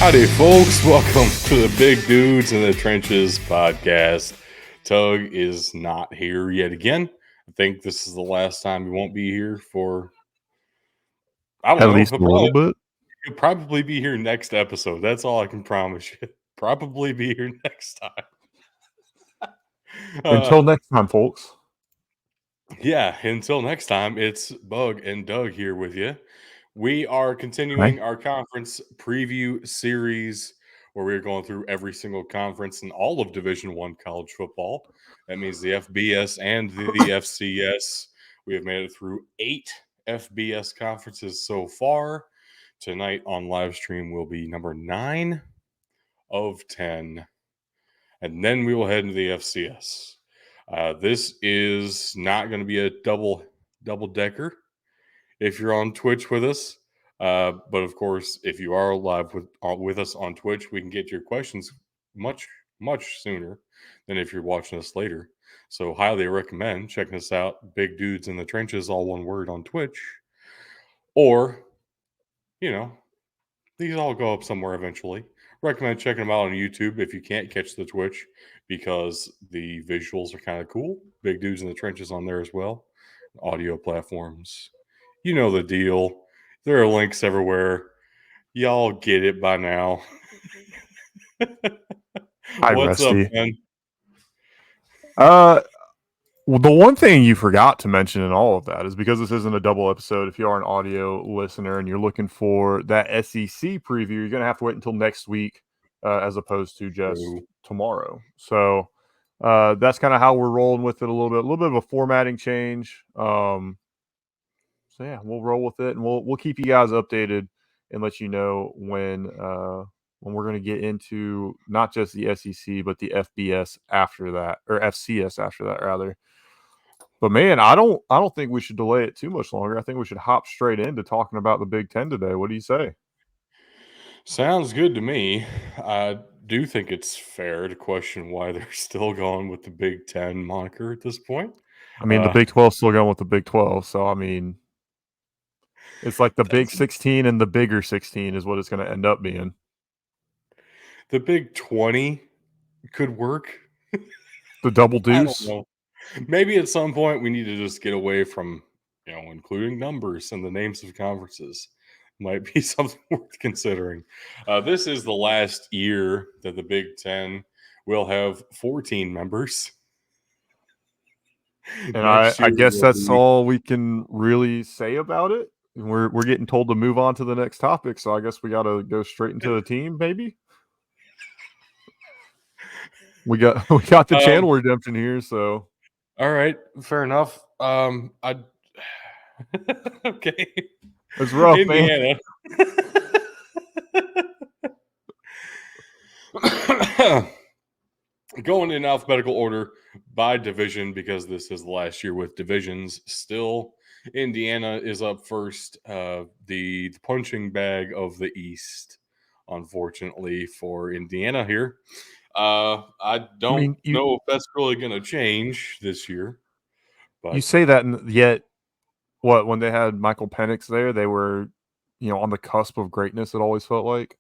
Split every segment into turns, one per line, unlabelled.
Howdy, folks. Welcome to the Big Dudes in the Trenches podcast. Tug is not here yet again. I think this is the last time he won't be here for, I don't
At
know.
least a little bit.
He'll probably be here next episode. That's all I can promise you. Probably be here next time.
Until next time, folks.
Yeah, until next time, it's Bug and Doug here with you. We are continuing our conference preview series where we're going through every single conference in all of Division I college football. That means the FBS and the FCS. We have made it through 8 FBS conferences so far. Tonight on live stream will be number 9 of 10. And then we will head into the FCS. This is not going to be a double decker if you're on Twitch with us. But of course, if you are live with us on Twitch, we can get your questions much sooner than if you're watching us later. So highly recommend checking us out. Big Dudes in the Trenches, all one word, on Twitch. Or, these all go up somewhere eventually. Recommend checking them out on YouTube if you can't catch the Twitch, because the visuals are kind of cool. Big Dudes in the Trenches on there as well. Audio platforms. You know the deal. There are links everywhere. Y'all get it by now. What's
Rusty.
up, man?
Well, the one thing you forgot to mention in all of that is, because this isn't a double episode, if you are an audio listener and you're looking for that SEC preview, you're going to have to wait until next week as opposed to just tomorrow. So that's kind of how we're rolling with it a little bit of a formatting change. So yeah, we'll roll with it, and we'll keep you guys updated and let you know when we're going to get into not just the SEC but the FBS after that, or FCS after that rather. But man, I don't think we should delay it too much longer. I think we should hop straight into talking about the Big Ten today. What do you say?
Sounds good to me. I do think it's fair to question why they're still going with the Big Ten moniker at this point.
I mean, the Big 12's still going with the Big 12, so I mean, it's like the Big 16 and the bigger 16 is what it's going to end up being.
The Big 20 could work.
The double deuce.
I don't know. Maybe at some point we need to just get away from, including numbers and the names of conferences. Might be something worth considering. This is the last year that the Big Ten will have 14 members.
And I guess that's all we can really say about it. We're getting told to move on to the next topic, so I guess we got to go straight into the team, maybe. We got the channel redemption here, so.
All right, fair enough. Okay.
It's rough,
Indiana. Man. Going in alphabetical order by division, because this is the last year with divisions still. Indiana is up first, the punching bag of the East, unfortunately for Indiana here. I don't know if that's really going to change this year. But
you say that, and yet, when they had Michael Penix there, they were, on the cusp of greatness, it always felt like.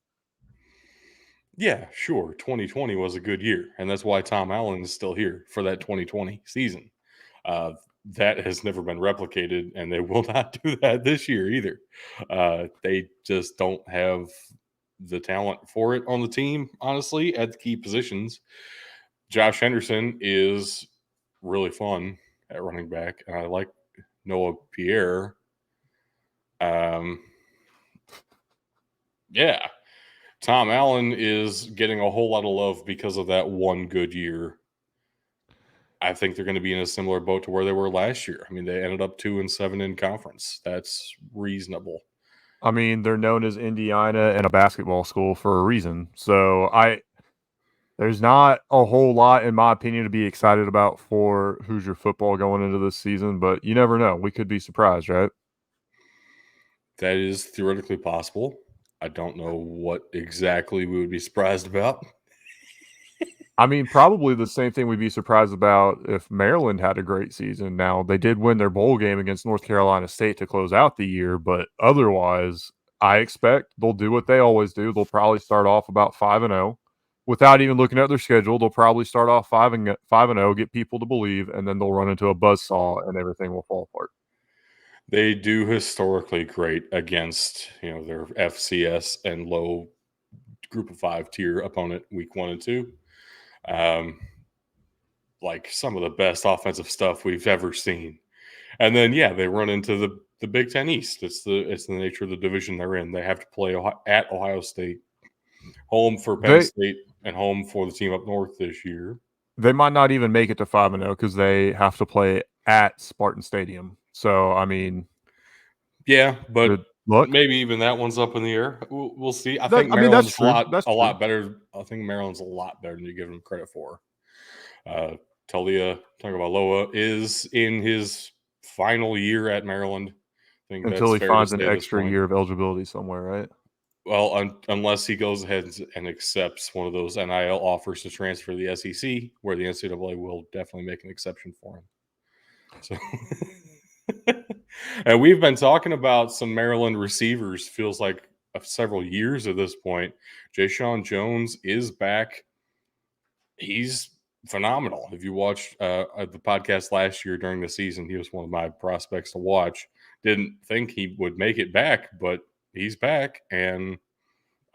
Yeah, sure. 2020 was a good year, and that's why Tom Allen is still here for that 2020 season. That has never been replicated, and they will not do that this year either. They just don't have the talent for it on the team, honestly, at the key positions. Josh Henderson is really fun at running back, and I like Noah Pierre. Yeah. Tom Allen is getting a whole lot of love because of that one good year. I think they're going to be in a similar boat to where they were last year. I mean, they ended up 2-7 in conference. That's reasonable.
I mean, they're known as Indiana and a basketball school for a reason. So there's not a whole lot, in my opinion, to be excited about for Hoosier football going into this season, but you never know. We could be surprised, right?
That is theoretically possible. I don't know what exactly we would be surprised about.
I mean, probably the same thing we'd be surprised about if Maryland had a great season. Now, they did win their bowl game against North Carolina State to close out the year, but otherwise, I expect they'll do what they always do. They'll probably start off about 5-0. Without even looking at their schedule, they'll probably start off 5-0, get people to believe, and then they'll run into a buzzsaw and everything will fall apart.
They do historically great against their FCS and low group of 5 tier opponent week 1 and 2. Like some of the best offensive stuff we've ever seen. And then they run into the Big Ten East. It's the nature of the division they're in. They have to play at Ohio State, home for Penn
They
State, and home for the team up north this year.
they might not even make it to 5-0 because they have to play at Spartan Stadium. So, I mean,
Yeah, but
good luck.
maybe even that one's up in the air. We'll see. I
That
think
I mean, that's
Maryland's
true. That's
a
true.
lot better. I think Maryland's a lot better than you give them credit for. Talia Tagovailoa is in his final year at Maryland. I think
Until
that's
he
fair to
finds an
say at this
extra
point.
year of eligibility somewhere, right?
Well, unless he goes ahead and accepts one of those NIL offers to transfer to the SEC, where the NCAA will definitely make an exception for him. So, and we've been talking about some Maryland receivers. Feels like several years at this point. Ja'Shawn Jones is back. He's phenomenal. If you watched the podcast last year during the season, he was one of my prospects to watch. Didn't think he would make it back, but he's back, and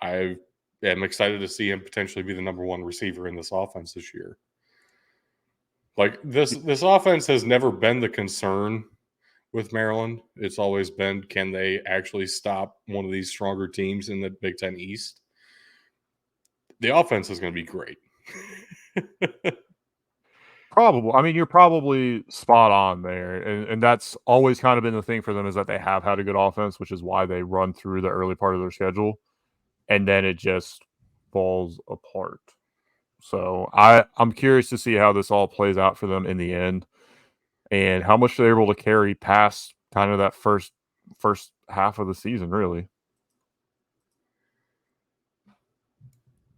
I am excited to see him potentially be the number one receiver in this offense this year. Like this offense has never been the concern with Maryland. It's always been, can they actually stop one of these stronger teams in the Big Ten East? The offense is going to be great.
Probably. I mean, you're probably spot on there, and that's always kind of been the thing for them is that they have had a good offense, which is why they run through the early part of their schedule, and then it just falls apart. So I'm curious to see how this all plays out for them in the end, and how much they're able to carry past kind of that first half of the season, really.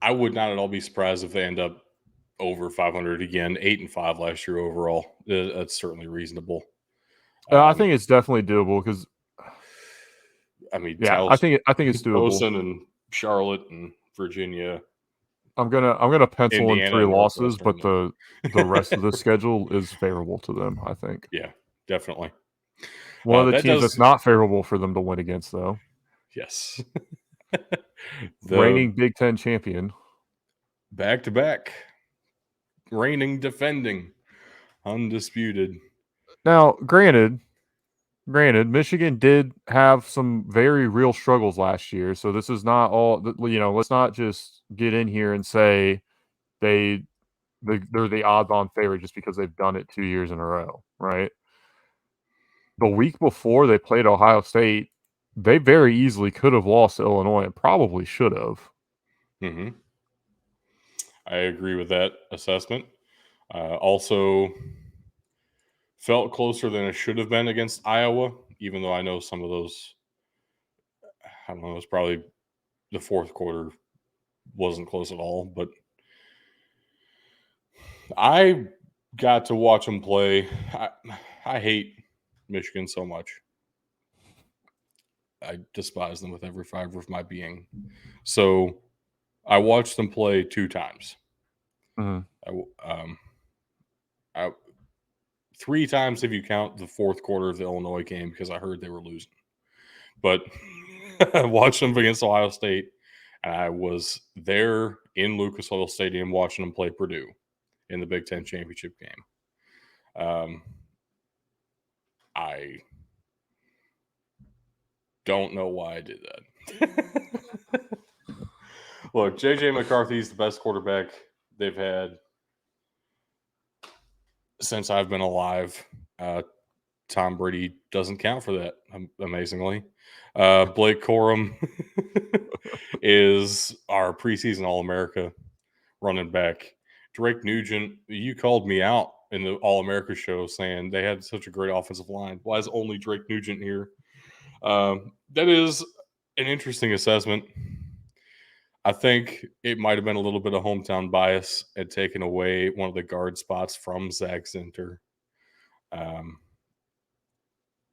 I would not at all be surprised if they end up over 500 again. 8-5 last year overall. That's certainly reasonable.
I think it's definitely doable because,
I mean,
yeah, I think it's doable.
Towson and Charlotte and Virginia,
I'm gonna pencil in
Indiana
3
and
losses,
Northwestern.
but the rest of the schedule is favorable to them, I think.
Yeah, definitely.
One of the
That
teams
does,
that's not favorable for them to win against, though,
yes. The
reigning Big Ten champion.
back to back, reigning, defending, undisputed.
Now, granted, Michigan did have some very real struggles last year, so this is not all. Let's not just get in here and say they they're the odds-on favorite just because they've done it 2 years in a row, right? The week before they played Ohio State, they very easily could have lost to Illinois and probably should have.
Mm-hmm. I agree with that assessment. Also, felt closer than it should have been against Iowa, even though I know some of those. I don't know. It was probably the fourth quarter wasn't close at all, but I got to watch them play. I hate Michigan so much. I despise them with every fiber of my being. So I watched them play 2 times.
Mhm.
I 3 times if you count the fourth quarter of the Illinois game because I heard they were losing. But I watched them against Ohio State, and I was there in Lucas Oil Stadium watching them play Purdue in the Big Ten championship game. I don't know why I did that. Look, JJ McCarthy is the best quarterback they've had since I've been alive. Tom Brady doesn't count for that, amazingly. Blake Corum is our preseason All-America running back. Drake Nugent, you called me out in the All-America show saying they had such a great offensive line. Why is only Drake Nugent here? That is an interesting assessment. I think it might have been a little bit of hometown bias and taken away one of the guard spots from Zach Zinter.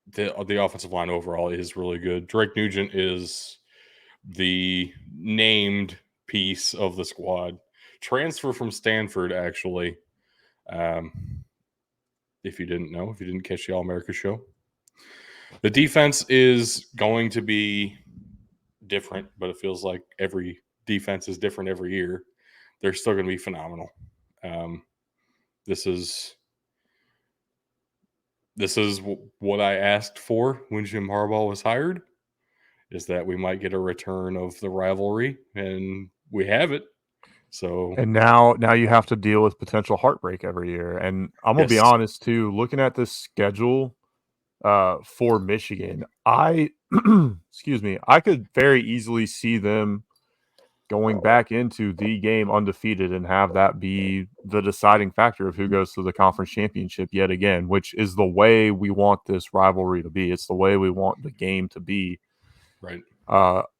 The offensive line overall is really good. Drake Nugent is the named piece of the squad. Transfer from Stanford, actually. If you didn't know, if you didn't catch the All America show, the defense is going to be different, but it feels like every defense is different every year. They're still going to be phenomenal. This is what I asked for when Jim Harbaugh was hired, is that we might get a return of the rivalry, and we have it. So,
And now you have to deal with potential heartbreak every year. And I'm gonna be
yes,
honest too, looking at this schedule for Michigan, I excuse me, I could very easily see them going back into the game undefeated and have that be the deciding factor of who goes to the conference championship yet again, which is the way we want this rivalry to be. It's the way we want the game to be.
right.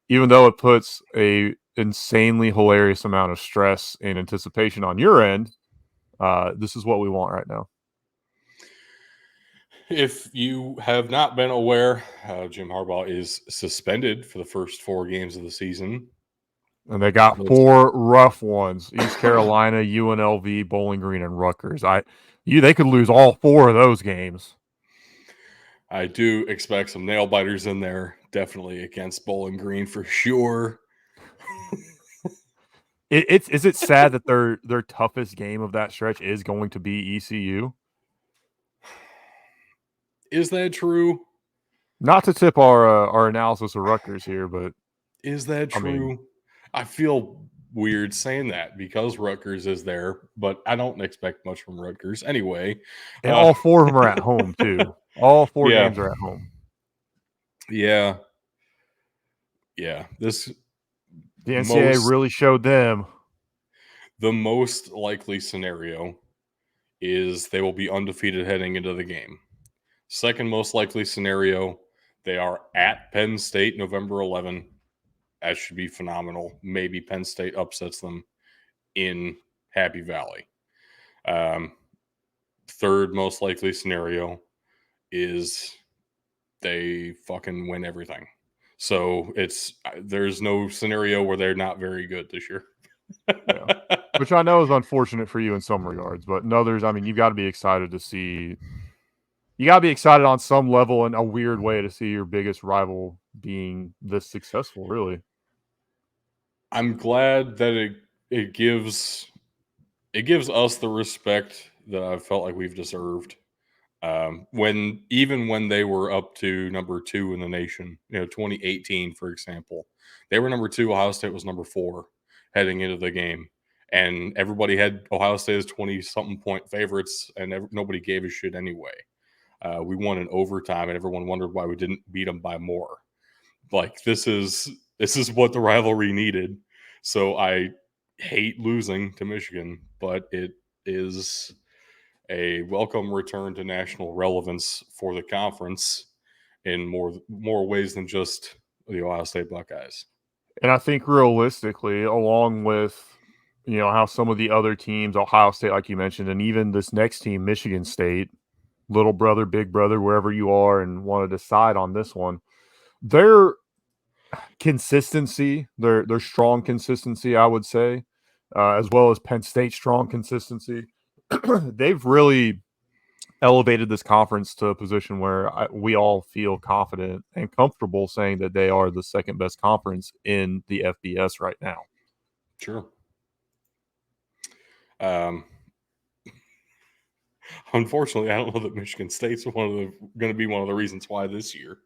Even though it puts a insanely hilarious amount of stress and anticipation on your end, this is what we want right now.
If you have not been aware, Jim Harbaugh is suspended for the first 4 games of the season.
And they got
Most-
4 rough ones: East Carolina, UNLV, Bowling Green, and Rutgers. They could lose all 4 of those games.
I do expect some nail biters in there, definitely against Bowling Green for sure.
Is it sad that their toughest game of that stretch is going to be ECU?
Is that true?
Not to tip our analysis of Rutgers here, but
Is that
I mean,
true? I feel weird saying that because Rutgers is there, but I don't expect much from Rutgers anyway.
and
Uh,
all 4 of them are at home too. All 4
yeah,
games are at home.
yeah, yeah. This
The NCAA
most
really showed them.
the most likely scenario is they will be undefeated heading into the game. Second most likely scenario, they are at Penn State November 11. That should be phenomenal. Maybe Penn State upsets them in Happy Valley. Um, Third most likely scenario is they fucking win everything. So there's no scenario where they're not very good this year.
Yeah. Which I know is unfortunate for you in some regards, but in others, I mean, you got to be excited to see. You got to be excited on some level in a weird way to see your biggest rival being this successful, really.
I'm glad that it gives us the respect that I felt like we've deserved. When they were up to number 2 in the nation, 2018, for example, they were number 2. Ohio State was number 4 heading into the game, and everybody had Ohio State as 20-something point favorites, and nobody gave a shit anyway. We won in overtime, and everyone wondered why we didn't beat them by more. Like this is what the rivalry needed. So I hate losing to Michigan, but it is a welcome return to national relevance for the conference in more ways than just the Ohio State Buckeyes.
And I think realistically, along with how some of the other teams, Ohio State, like you mentioned, and even this next team, Michigan State, little brother, big brother, wherever you are, and want to decide on this one, their consistency, their strong consistency, I would say, as well as Penn State's strong consistency, they've really elevated this conference to a position where we all feel confident and comfortable saying that they are the second best conference in the FBS right now.
Sure. Um, Unfortunately, I don't know that Michigan State's going to be one of the reasons why this year.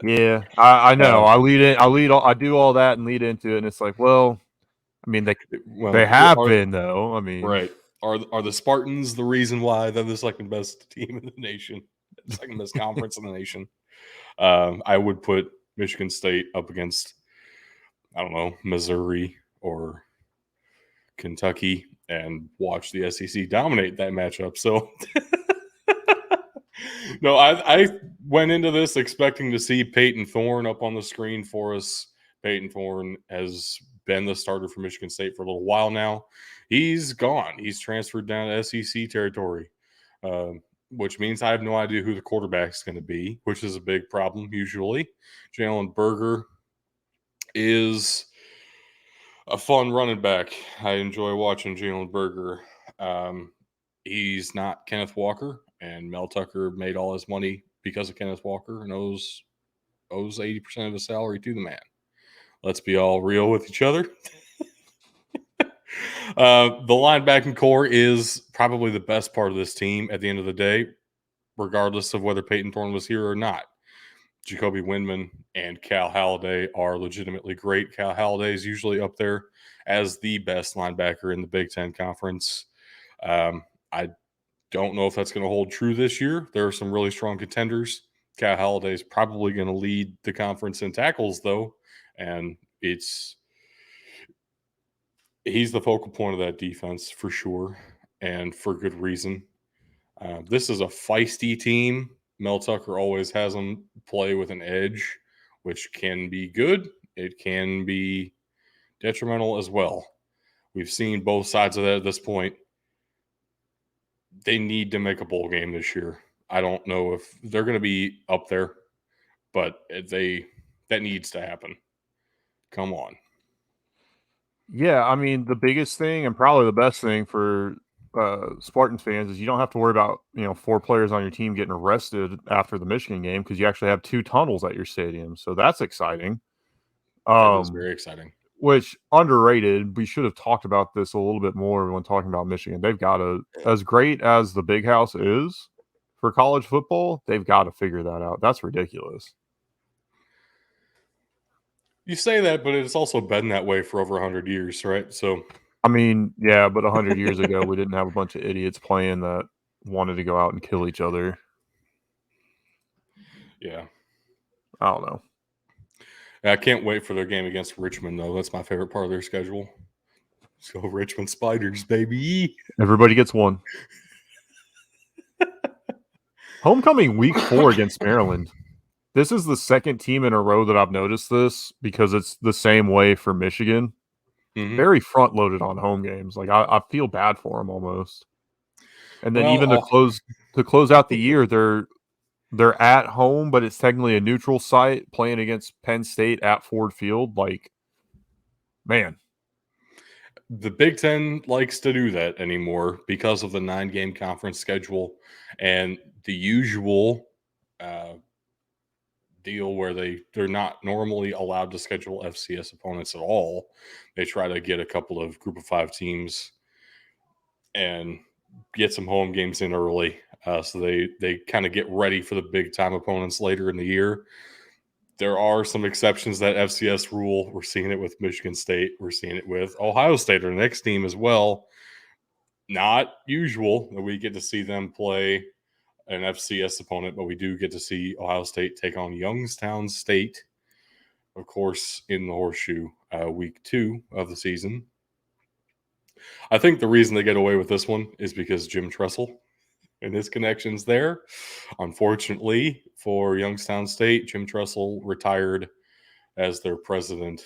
Yeah, I know.
Uh,
I do all that and lead into it, and it's like, well, I mean, they
well,
have
are
been though. I mean,
right. Are the Spartans the reason why they're the second best team in the nation, second best conference in the nation? I would put Michigan State up against, I don't know, Missouri or Kentucky and watch the SEC dominate that matchup. So, no, I went into this expecting to see Peyton Thorne up on the screen for us. Peyton Thorne has been the starter for Michigan State for a little while now. He's gone. He's transferred down to SEC territory, which means I have no idea who the quarterback is going to be, which is a big problem usually. Jalen Berger is a fun running back. I enjoy watching Jalen Berger. Um, he's not Kenneth Walker, and Mel Tucker made all his money because of Kenneth Walker and owes 80% of his salary to the man. Let's be all real with each other. The linebacking core is probably the best part of this team at the end of the day, regardless of whether Peyton Thorne was here or not. Jacoby Windman and Cal Halliday are legitimately great. Cal Halliday is usually up there as the best linebacker in the Big Ten Conference. I don't know if that's going to hold true this year. There are some really strong contenders. Cal Halliday is probably going to lead the conference in tackles, though, and he's the focal point of that defense for sure, and for good reason. This is a feisty team. Mel Tucker always has them play with an edge, which can be good. It can be detrimental as well. We've seen both sides of that at this point. They need to make a bowl game this year. I don't know if they're going to be up there, but that needs to happen. Come on.
Yeah, I mean, the biggest thing and probably the best thing for Spartans fans is you don't have to worry about 4 players on your team getting arrested after the Michigan game because you actually have 2 tunnels at your stadium, so that's exciting.
That is
Um,
very exciting.
which underrated. We should have talked about this a little bit more when talking about Michigan. They've got to, as great as the Big House is for college football, they've got to figure that out. That's ridiculous.
You say that, but it's also been that way for over 100 years, right? So,
I mean, yeah, but 100 years ago, we didn't have a bunch of idiots playing that wanted to go out and kill each other.
yeah.
I don't know.
I can't wait for their game against Richmond, though. That's my favorite part of their schedule. Let's go Richmond Spiders, baby.
Everybody gets one. Homecoming week 4 against Maryland. This is the second team in a row that I've noticed this because it's the same way for Michigan.
Mm-hmm.
Very front loaded on home games. Like I feel bad for them almost. And then even
Well,
to close out the year, they're at home, but it's technically a neutral site playing against Penn State at Ford Field. Like, man,
the Big Ten likes to do that anymore because of the 9-game conference schedule and the usual deal where they're not normally allowed to schedule FCS opponents at all. They try to get a couple of Group of 5 teams and get some home games in early, so they kind of get ready for the big time opponents later in the year. There are some exceptions to that FCS rule. We're seeing it with Michigan State. We're seeing it with Ohio State, our next team as well. Not usual that we get to see them play an FCS opponent, but we do get to see Ohio State take on Youngstown State, of course, in the Horseshoe, week 2 of the season. I think the reason they get away with this one is because Jim Tressel and his connections there. Unfortunately for Youngstown State, Jim Tressel retired as their president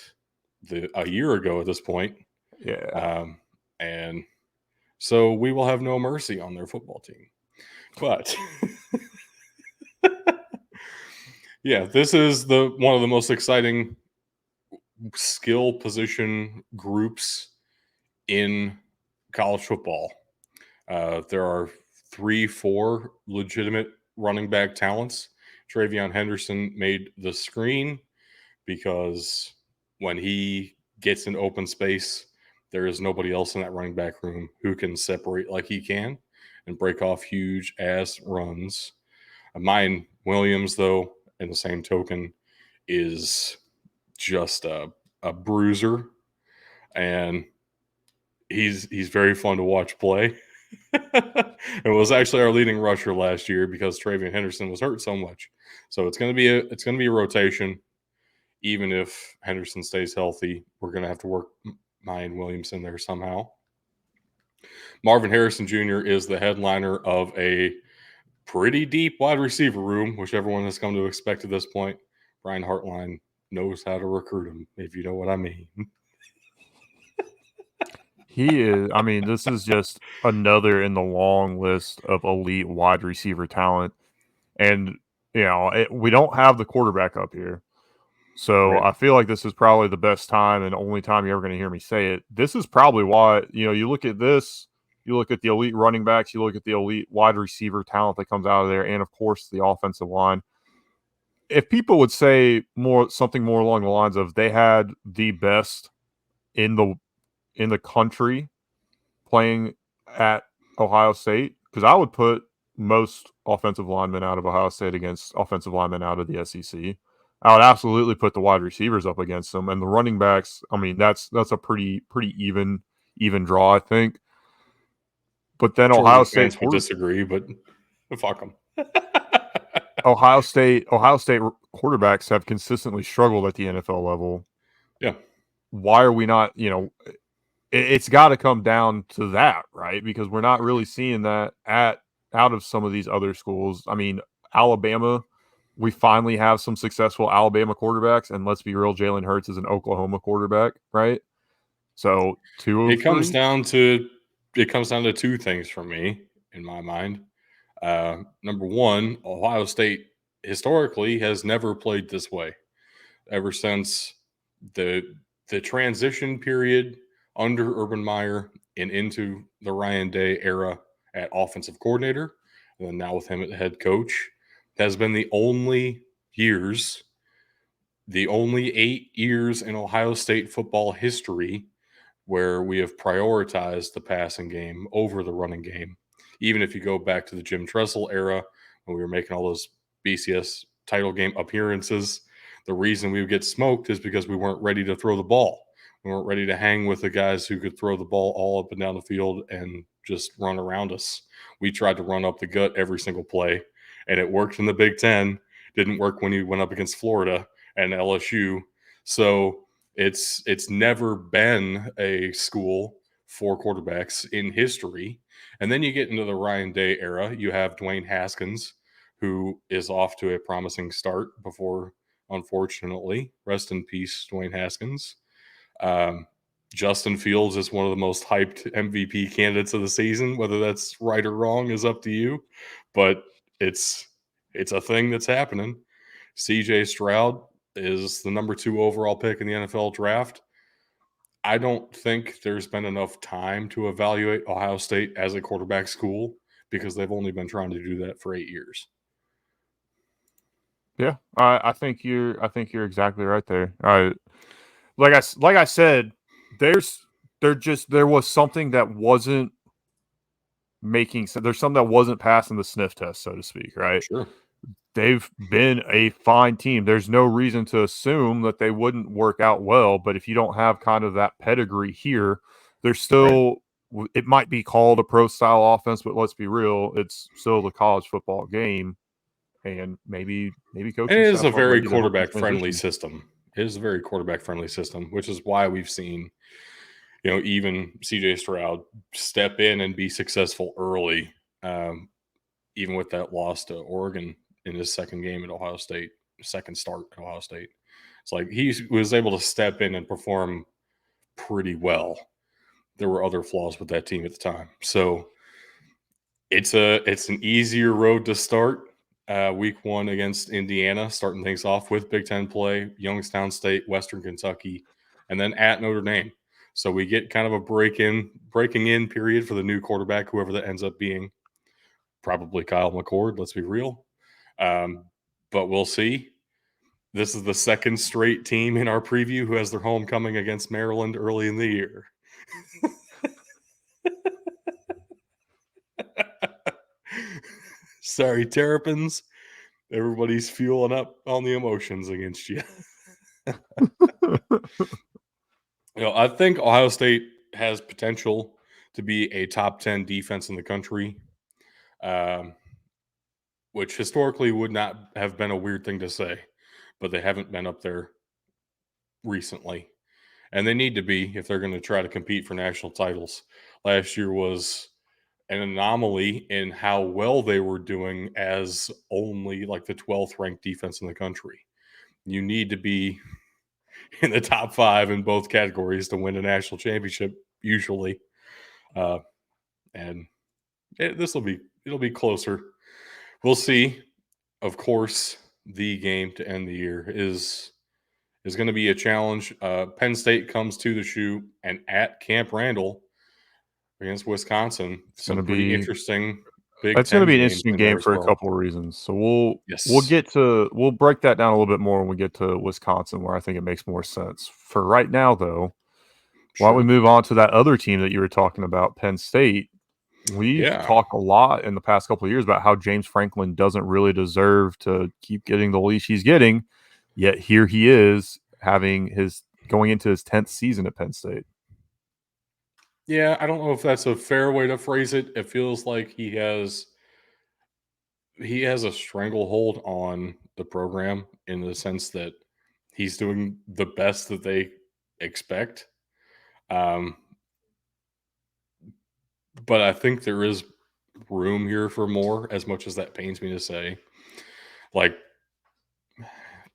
a year ago at this point.
yeah.
And so we will have no mercy on their football team. But yeah, this is one of the most exciting skill position groups in college football. There are 3-4 legitimate running back talents. Travion Henderson made the screen because when he gets in open space, there is nobody else in that running back room who can separate like he can and break off huge ass runs. Mine Williams, though, in the same token, is just a bruiser, and he's very fun to watch play. And was actually our leading rusher last year because Travion Henderson was hurt so much. So it's going to be a rotation. Even if Henderson stays healthy, we're going to have to work Mayan Williams in there somehow. Marvin Harrison Jr. is the headliner of a pretty deep wide receiver room, which everyone has come to expect at this point. Brian Hartline knows how to recruit him, if you know what I mean.
He is. I mean, this is just another in the long list of elite wide receiver talent. And, we don't have the quarterback up here. So
Right.
I feel like this is probably the best time and only time you're ever going to hear me say it. This is probably why, you look at this, you look at the elite running backs, you look at the elite wide receiver talent that comes out of there, and of course the offensive line. If people would say something more along the lines of they had the best in the country playing at Ohio State, because I would put most offensive linemen out of Ohio State against offensive linemen out of the SEC. I would absolutely put the wide receivers up against them, and the running backs. I mean, that's a pretty even draw, I think. But then
Georgia fans will disagree, but fuck them.
Ohio State quarterbacks have consistently struggled at the NFL level.
Yeah.
Why are we not? It's got to come down to that, right? Because we're not really seeing that out of some of these other schools. I mean, Alabama, we finally have some successful Alabama quarterbacks, and let's be real, Jalen Hurts is an Oklahoma quarterback, right? So two
It
of
comes
three.
down to it comes down to two things for me in my mind. Number one, Ohio State historically has never played this way ever since the the transition period under Urban Meyer and into the Ryan Day era at offensive coordinator, and then now with him at head coach, has been years, the only 8 years in Ohio State football history where we have prioritized the passing game over the running game. Even if you go back to the Jim Tressel era when we were making all those BCS title game appearances, the reason we would get smoked is because we weren't ready to throw the ball. We weren't ready to hang with the guys who could throw the ball all up and down the field and just run around us. We tried to run up the gut every single play, and it worked in the Big Ten. Didn't work when you went up against Florida and LSU. So it's never been a school for quarterbacks in history. And then you get into the Ryan Day era. You have Dwayne Haskins, who is off to a promising start before, unfortunately, rest in peace, Dwayne Haskins. Um, Justin Fields is one of the most hyped MVP candidates of the season. Whether that's right or wrong is up to you, but it's it's a thing that's happening. CJ Stroud is the number 2 overall pick in the NFL draft. I don't think there's been enough time to evaluate Ohio State as a quarterback school because they've only been trying to do that for 8 years.
Yeah, I think you're exactly right there. Like I said, there was something that wasn't making sense. There's something that wasn't passing the sniff test, so to speak, right?
Sure.
They've been a fine team. There's no reason to assume that they wouldn't work out well, but if you don't have kind of that pedigree here, there's
Right.
still it might be called a pro style offense, but let's be real, it's still the college football game, and maybe
And
coaching
it is a
staffs aren't
very
ready to make the
quarterback friendly
transition.
system. It is a very quarterback friendly system, which is why we've seen, even CJ Stroud step in and be successful early, um, even with that loss to Oregon in his second game at Ohio State, second start at Ohio State. It's like he was able to step in and perform pretty well. There were other flaws with that team at the time. So it's an easier road to start. Week 1 against Indiana, starting things off with Big Ten play, Youngstown State, Western Kentucky, and then at Notre Dame. So we get kind of a breaking in period for the new quarterback, whoever that ends up being. Probably Kyle McCord. Let's be real, um, but we'll see. This is the second straight team in our preview who has their homecoming against Maryland early in the year. Sorry, Terrapins. Everybody's fueling up on the emotions against you. I think Ohio State has potential to be a top 10 defense in the country, um, which historically would not have been a weird thing to say, but they haven't been up there recently. And they need to be if they're going to try to compete for national titles. Last year was an anomaly in how well they were doing as only like the 12th ranked defense in the country. You need to be in the top 5 in both categories to win a national championship usually. Uh, and this will be it'll be closer. We'll see. Of course, the game to end the year is is going to be a challenge. Penn State comes to the shoe and at Camp Randall against Wisconsin.
It's going
Some
to
pretty
be
interesting Big
It's going to
Ten
be an
games
interesting
in there
game
as
for a
well.
couple of reasons. So
Yes.
we'll break that down a little bit more when we get to Wisconsin, where I think it makes more sense. For right now, though, why don't we
Sure.
move on to that other team that you were talking about, Penn State? We've
Yeah.
talked a lot in the past couple of years about how James Franklin doesn't really deserve to keep getting the leash he's getting, yet here he is going into his 10th season at Penn State.
Yeah, I don't know if that's a fair way to phrase it. It feels like he has a stranglehold on the program in the sense that he's doing the best that they expect. Um, but I think there is room here for more, as much as that pains me to say. Like,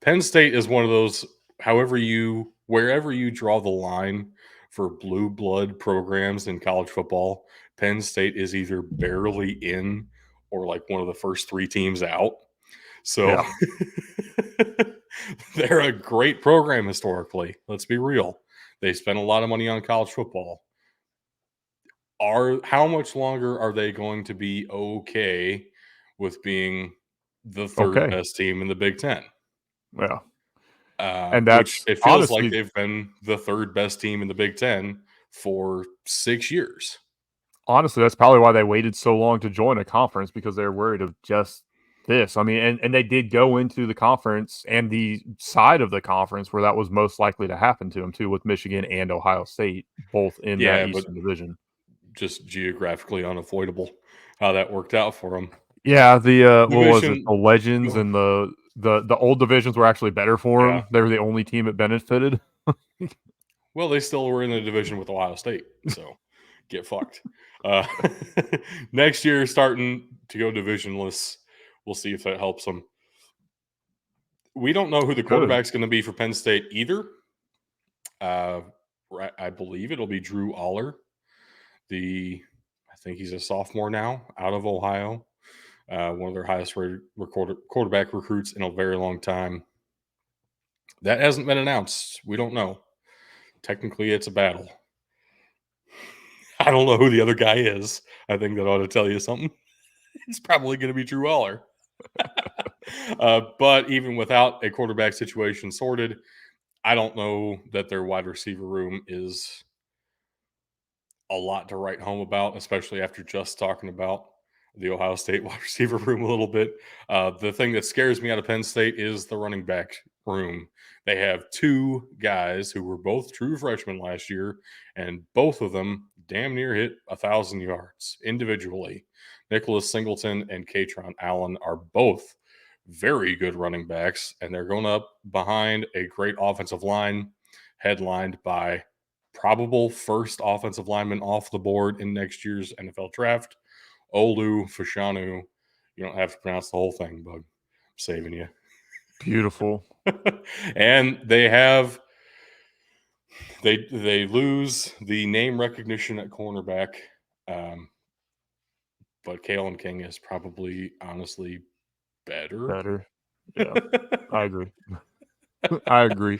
Penn State is one of those, wherever you draw the line for blue blood programs in college football, Penn State is either barely in or like one of the first three teams out. So
Yeah.
they're a great program historically. Let's be real. They spent a lot of money on college football. How much longer are they going to be okay with being the third
Okay.
best team in the Big Ten?
Yeah. And
Which
that's
it feels like
honestly
they've been the third best team in the Big Ten for 6 years.
Honestly, that's probably why they waited so long to join a conference, because they're worried of just this. I mean, and they did go into the conference and the side of the conference where that was most likely to happen to them too, with Michigan and Ohio State both in that
Yeah, but
Eastern Division.
just geographically unavoidable how that worked out for them.
Yeah, the what was it?
Division,
The Legends
go-
and the old divisions were actually better for
yeah.
them. They were the only team that benefited.
Well, they still were in the division with Ohio State, so get fucked. Uh, next year, starting to go divisionless. We'll see if that helps them. We don't know who the
Good.
quarterback's going to be for Penn State either. Uh, I believe it'll be Drew Aller. I think he's a sophomore now, out of Ohio. One of their highest rated quarterback recruits in a very long time. That hasn't been announced. We don't know. Technically, it's a battle. I don't know who the other guy is. I think that ought to tell you something. It's probably going to be Drew Aller. But even without a quarterback situation sorted, I don't know that their wide receiver room is a lot to write home about, especially after just talking about the Ohio State wide receiver room a little bit. The thing that scares me out of Penn State is the running back room. They have two guys who were both true freshmen last year, and both of them damn near hit 1,000 yards individually. Nicholas Singleton and Katron Allen are both very good running backs, and they're going up behind a great offensive line headlined by probable first offensive lineman off the board in next year's NFL draft, Olu Fashanu. You don't have to pronounce the whole thing, bud. I'm saving you.
Beautiful.
And they lose the name recognition at cornerback, um, but Kalen King is probably honestly better.
Better. Yeah. I agree. I agree.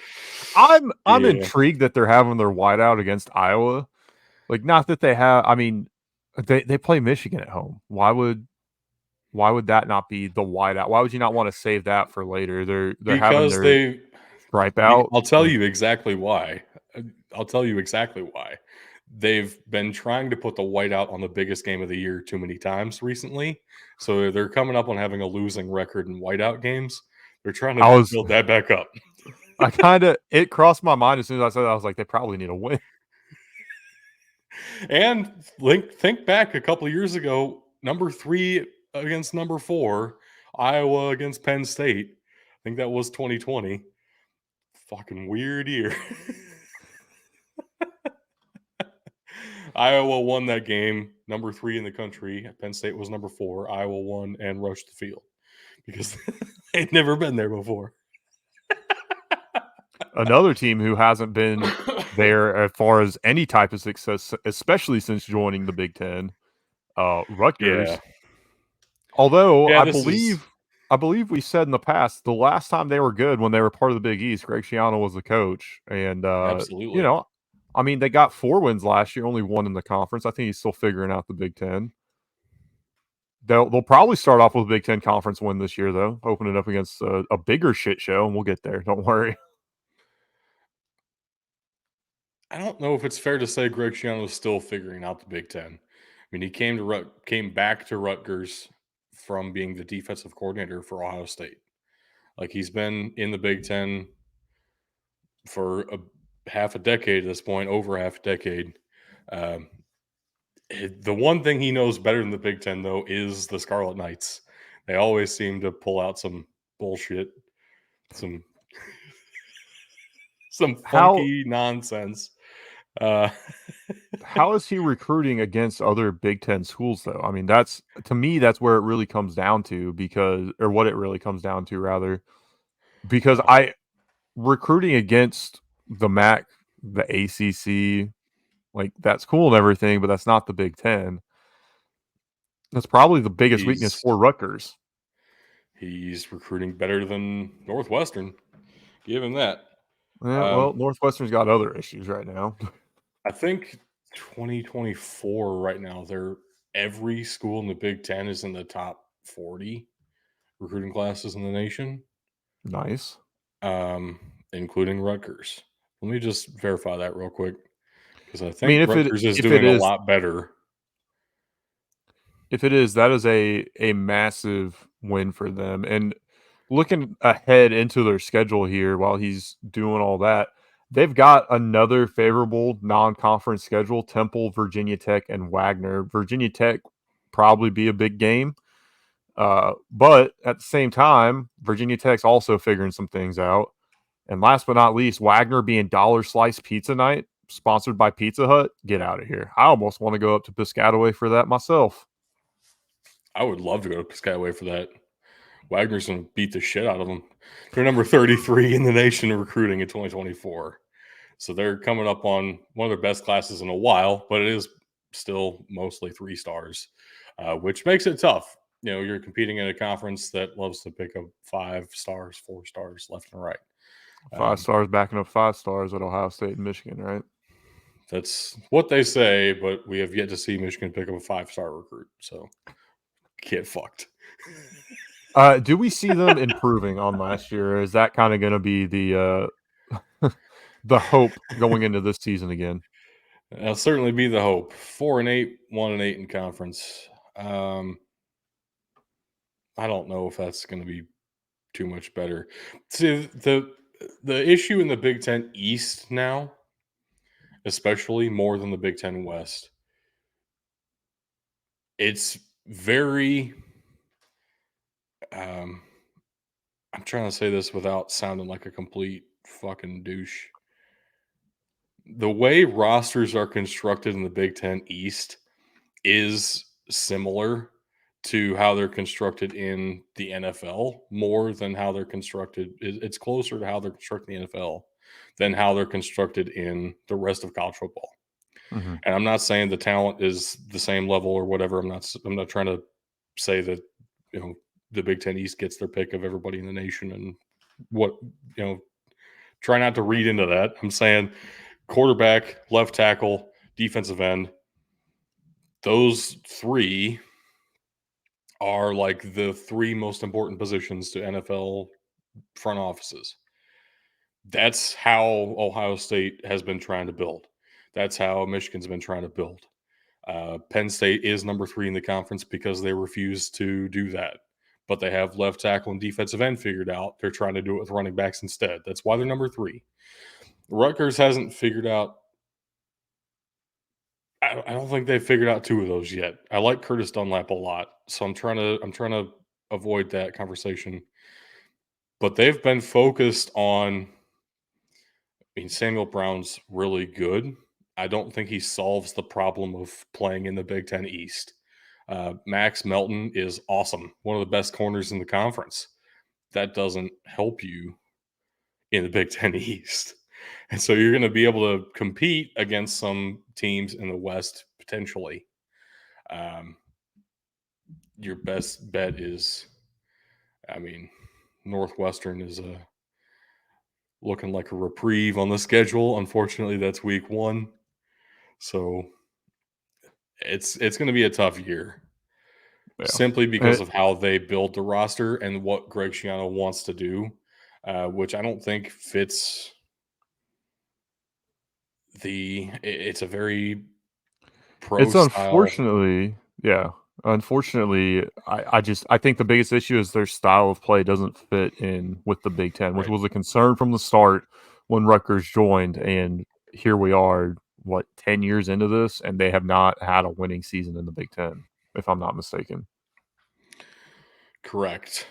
I'm
Yeah,
intrigued that they're having their whiteout against Iowa. Like, not that they have. I mean, they play Michigan at home. Why would that not be the whiteout? Why would you not want to save that for later? They're having
because
their
they.
stripe out.
I'll tell
Like,
you exactly why. I'll tell you exactly why. They've been trying to put the whiteout on the biggest game of the year too many times recently. So they're coming up on having a losing record in whiteout games. They're trying
I
to
was
build that back up.
I kind of it crossed my mind as soon as I said that. I was like, they probably need a win.
And think back a couple of years ago, number 3 against number 4, Iowa against Penn State. I think that was 2020. Fucking weird year. Iowa won that game, number 3 in the country. Penn State was number 4. Iowa won and rushed the field because they'd never been there before.
Another team who hasn't been there as far as any type of success, especially since joining the Big Ten,
Yeah.
Rutgers. Although
Yeah,
I
this is
believe I believe we said in the past, the last time they were good when they were part of the Big East, Greg Schiano was the coach, and, you
Absolutely.
know, I mean, they got 4 wins last year, only 1 in the conference. I think he's still figuring out the Big Ten. They'll probably start off with a Big Ten conference win this year, though, open it up against a bigger shit show, and we'll get there, don't worry.
I don't know if it's fair to say Greg Schiano is still figuring out the Big Ten. I mean, he came back to Rutgers from being the defensive coordinator for Ohio State. Like he's been in the Big Ten for half a decade at this point, over half a decade. Um, the one thing he knows better than the Big Ten, though, is the Scarlet Knights. They always seem to pull out some bullshit, some some
How
funky nonsense. Uh,
how is he recruiting against other Big Ten schools, though? I mean, that's to me, that's where it really comes down to because or what it really comes down to rather, because
well,
I recruiting against the MAC, the ACC, like, that's cool and everything, but that's not the Big Ten. That's probably the biggest weakness
he's
for Rutgers.
he's recruiting better than Northwestern. Give him that.
Yeah,
Um,
well, Northwestern's got other issues right now.
I think 2024 right now, every school in the Big Ten is in the top 40 recruiting classes in the nation,
Nice.
um, including Rutgers. Let me just verify that real quick because I
I mean,
think Rutgers is
if it
doing a
is
lot better.
if it is, that is a massive win for them, and looking ahead into their schedule here while he's doing all that, they've got another favorable non-conference schedule, Temple, Virginia Tech, and Wagner. Virginia Tech probably be a big game, but at the same time, Virginia Tech's also figuring some things out. And last but not least, Wagner being Dollar Slice Pizza Night, sponsored by Pizza Hut. Get out of here. I almost want to go up to Piscataway for that myself.
I would love to go to Piscataway for that. Wagner's going to beat the shit out of them. They're number 33 in the nation in recruiting in 2024. So they're coming up on one of their best classes in a while, but it is still mostly 3 stars, which makes it tough. You know, you're competing in a conference that loves to pick up 5 stars, 4 stars left and right.
5 stars backing up 5 stars at Ohio State and Michigan, right?
That's what they say, but we have yet to see Michigan pick up a 5 star recruit. So get fucked.
Do we see them improving on last year? Or is that kind of going to be the hope going into this season again?
That'll certainly be the hope. 4-8, 1-8 in conference. I don't know if that's going to be too much better. See, the issue in the Big Ten East now, especially more than the Big Ten West, it's very. Um, I'm trying to say this without sounding like a complete fucking douche. The way rosters are constructed in the Big Ten East is similar to how they're constructed in the NFL more than how they're constructed. It's closer to how they're constructed in the NFL than how they're constructed in the rest of college football.
Mhm.
And I'm not saying the talent is the same level or whatever. I'm not trying to say that you know the Big Ten East gets their pick of everybody in the nation and what you know. Try not to read into that. I'm saying quarterback, left tackle, defensive end. Those three are like the three most important positions to NFL front offices. That's how Ohio State has been trying to build. That's how Michigan's been trying to build. Penn State is number 3 in the conference because they refuse to do that. But they have left tackle and defensive end figured out. They're trying to do it with running backs instead. That's why they're number 3. Rutgers hasn't figured out. I don't think they've figured out 2 of those yet. I like Curtis Dunlap a lot, so I'm trying to avoid that conversation. But they've been focused on. I mean, Samuel Brown's really good. I don't think he solves the problem of playing in the Big Ten East. Max Melton is awesome, one of the best corners in the conference. That doesn't help you in the Big Ten East. And so you're going to be able to compete against some teams in the West potentially. Um, your best bet is I mean, Northwestern is looking like a reprieve on the schedule. Unfortunately, that's week 1. So it's going to be a tough year
Yeah.
simply because
And
of how they build the roster and what Greg Schiano wants to do, which I don't think fits it's a very pro
it's
style.
unfortunately, I think the biggest issue is their style of play doesn't fit in with the Big Ten, which
Right.
was a concern from the start when Rutgers joined. And here we are, what, 10 years into this, and they have not had a winning season in the Big Ten, if I'm not mistaken.
Correct.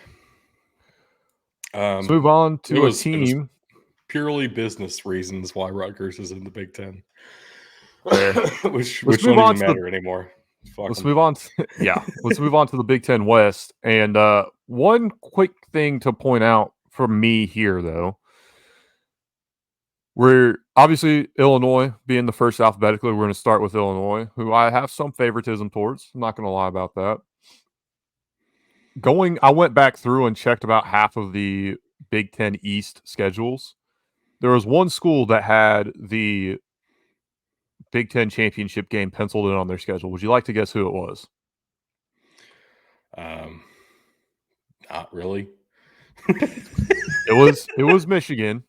Let's move on
It
to a
was
team.
purely business reasons why Rutgers is in the Big Ten,
Fair. Let's
which
move
don't
on
even
to the
matter anymore. Fuck
Let's
them.
move on to yeah, let's move on to the Big Ten West. And one quick thing to point out from me here, though, we're obviously Illinois being the first alphabetically. We're going to start with Illinois, who I have some favoritism towards. I'm not going to lie about that. I went back through and checked about half of the Big Ten East schedules. There was one school that had the Big Ten championship game penciled in on their schedule. Would you like to guess who it was?
Um, Not really.
It was Michigan.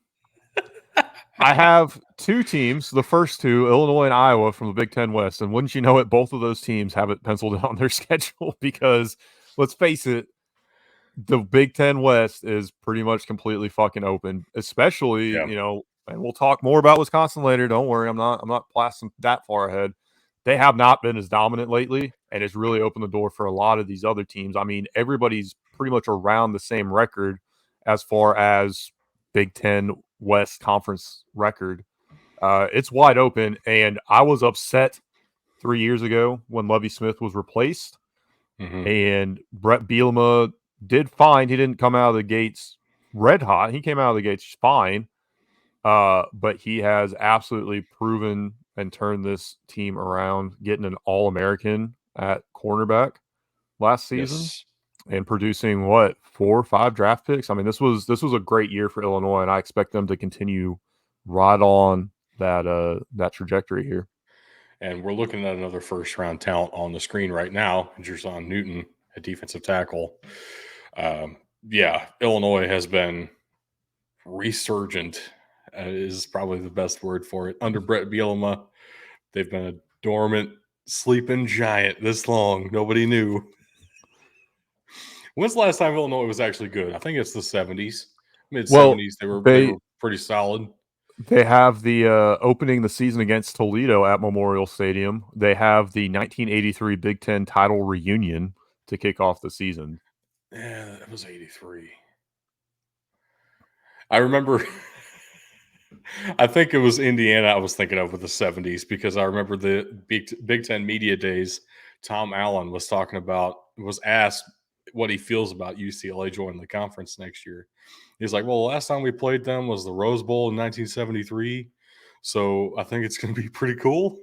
I have two teams, the first two, Illinois and Iowa from the Big Ten West. And wouldn't you know it, both of those teams have it penciled in on their schedule because let's face it, the Big Ten West is pretty much completely fucking open, especially,
Yeah.
and we'll talk more about Wisconsin later. Don't worry, I'm not blasting that far ahead. They have not been as dominant lately, and it's really opened the door for a lot of these other teams. I mean, everybody's pretty much around the same record as far as Big Ten West conference record. It's wide open, and I was upset 3 years ago when Lovie Smith was replaced,
Hmm.
and Brett Bielema did fine. He didn't come out of the gates red hot. He came out of the gates fine, but he has absolutely proven and turned this team around, getting an All American at cornerback last season
Yes.
and producing what 4 or 5 draft picks. I mean, this was a great year for Illinois, and I expect them to continue right on that trajectory here.
And we're looking at another first round talent on the screen right now, Jerson Newton, a defensive tackle. Um, yeah, Illinois has been resurgent, is probably the best word for it. Under Brett Bielema, they've been a dormant, sleeping giant this long. Nobody knew. When's the last time Illinois was actually good? I think it's the 70s, mid
Well,
70s. They
they
were pretty solid.
they have the opening the season against Toledo at Memorial Stadium. They have the 1983 Big Ten title reunion to kick off the season.
Yeah, it was 83. I remember I think it was Indiana I was thinking of with the 70s because I remember the Big Ten media days. Tom Allen was asked what he feels about UCLA joining the conference next year. He's like, well, the last time we played them was the Rose Bowl in 1973. So I think it's going to be pretty cool.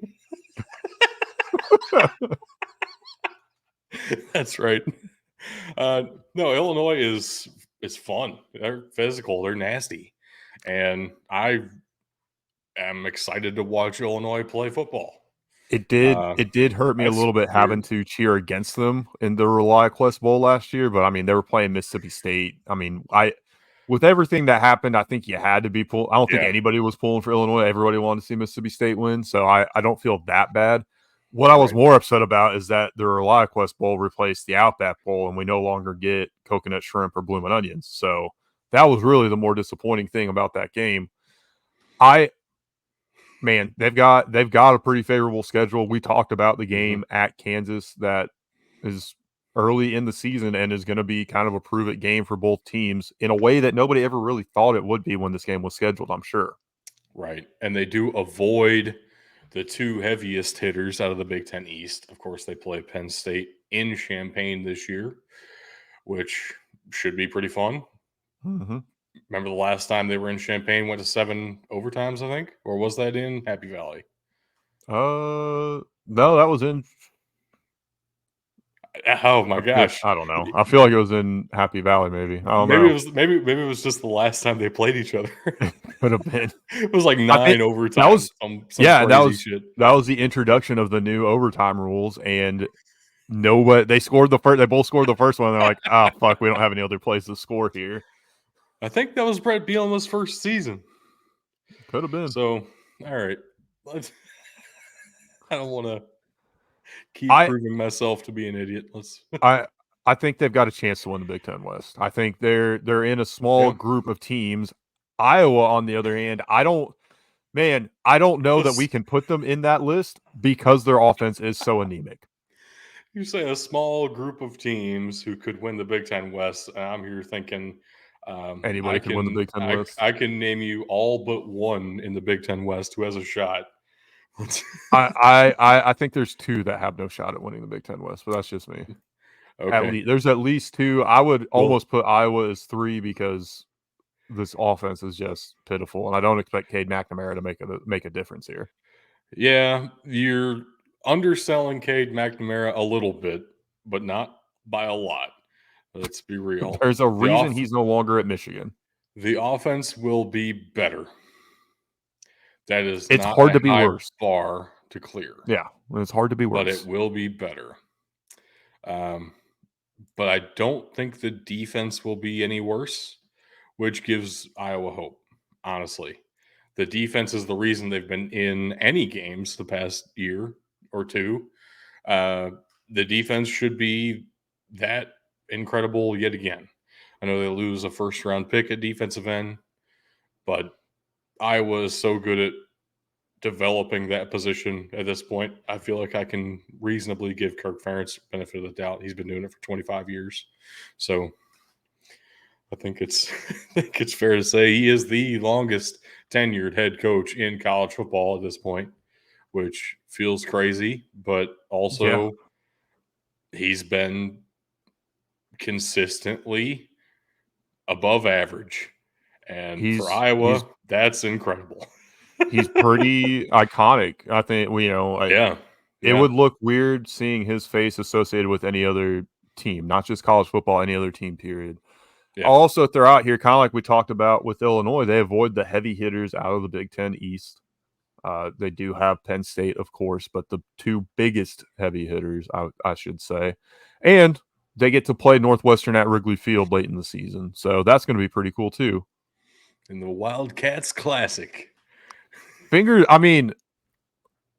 That's right. Uh, no, Illinois is fun. They're physical. They're nasty, and I am excited to watch Illinois play football.
It did hurt me a
That's
little bit having
weird.
to cheer against them in the Rely Quest Bowl last year, but I mean they were playing Mississippi State. I mean, I with everything that happened, I think you had to be pull. I don't think
Yeah,
anybody was pulling for Illinois. Everybody wanted to see Mississippi State win, so I don't feel that bad. What I was
right.
more upset about is that the Rely Quest Bowl replaced the Outback Bowl, and we no longer get coconut shrimp or blooming onions. So that was really the more disappointing thing about that game. I Man, they've got a pretty favorable schedule. We talked about the
Hmm.
game at Kansas that is early in the season and is going to be kind of a prove it game for both teams in a way that nobody ever really thought it would be when this game was scheduled, I'm sure.
Right, and they do avoid the two heaviest hitters out of the Big Ten East. Of course, they play Penn State in Champaign this year, which should be pretty fun.
Hmm.
Remember the last time they were in Champaign, went to 7 overtimes, I think, or was that in Happy Valley?
No, that was in
Oh my gosh.
I don't know. I feel like it was in Happy Valley, maybe. I don't
Maybe it
know.
was maybe it was just the last time they played each other.
Could have been.
It was like
I think
9
that
overtime,
was
some
yeah,
crazy shit.
that was the introduction of the new overtime rules, and nobody they scored the first. They both scored the first one. And they're like, "Ah, oh, fuck, we don't have any other place to score here."
I think that was Brett Bielema's first season.
Could have been.
So, all right. Let's I don't want to keep
I
proving myself to be an idiot. Let's
I I think they've got a chance to win the Big Ten West. I think they're in a small
yeah.
group of teams. Iowa, on the other hand, I don't know that we
Let's
can put them in that list because their offense is so anemic.
You say a small group of teams who could win the Big Ten West. And I'm here thinking
Anybody could win the Big Ten West.
I can name you all but one in the Big Ten West who has a shot.
I think there's two that have no shot at winning the Big Ten West, but that's just me.
Okay.
There's at least two. I would
Well,
almost put Iowa as three because this offense is just pitiful, and I don't expect Cade McNamara to make a difference here.
yeah, you're underselling Cade McNamara a little bit, but not by a lot. Let's be real.
There's a
The
reason
off
he's no longer at Michigan.
the offense will be better. That is
It's
not
hard
a
to be
high
worse.
bar to clear,
Yeah, it's hard to be
but it
worse.
will be better. Um, but I don't think the defense will be any worse, which gives Iowa hope, honestly. The defense is the reason they've been in any games the past year or two. Uh, the defense should be that incredible yet again. I know they lose a first round pick at defensive end, but Iowa is so good at developing that position at this point. I feel like I can reasonably give Kirk Ferentz benefit of the doubt. He's been doing it for 25 years. So I think it's I think it's fair to say he is the longest tenured head coach in college football at this point, which feels crazy, but
Yeah,
also he's been consistently above average. And for
he's
Iowa, that's incredible.
he's pretty iconic. I think
Yeah.
it
Yeah.
would look weird seeing his face associated with any other team, not just college football, any other team. Period.
Yeah.
I'll also throw out here, kind of like we talked about with Illinois, they avoid the heavy hitters out of the Big Ten East. They do have Penn State, of course, but the two biggest heavy hitters, I should say, and they get to play Northwestern at Wrigley Field late in the season, so that's going to be pretty cool too.
In the Wildcats Classic.
I mean,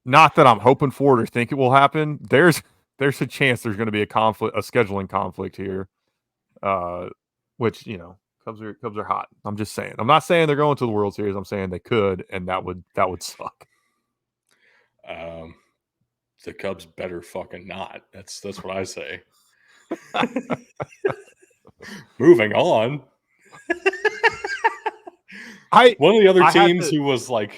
not that I'm hoping for it or think it will happen. There's a chance there's going to be a scheduling conflict here, uh, which Cubs are hot. I'm just saying. I'm not saying they're going to the World Series. I'm saying they could, and that would suck.
Um, the Cubs better fucking not. That's what I say. Moving on.
I
One of the other
I had
teams
to.
who was like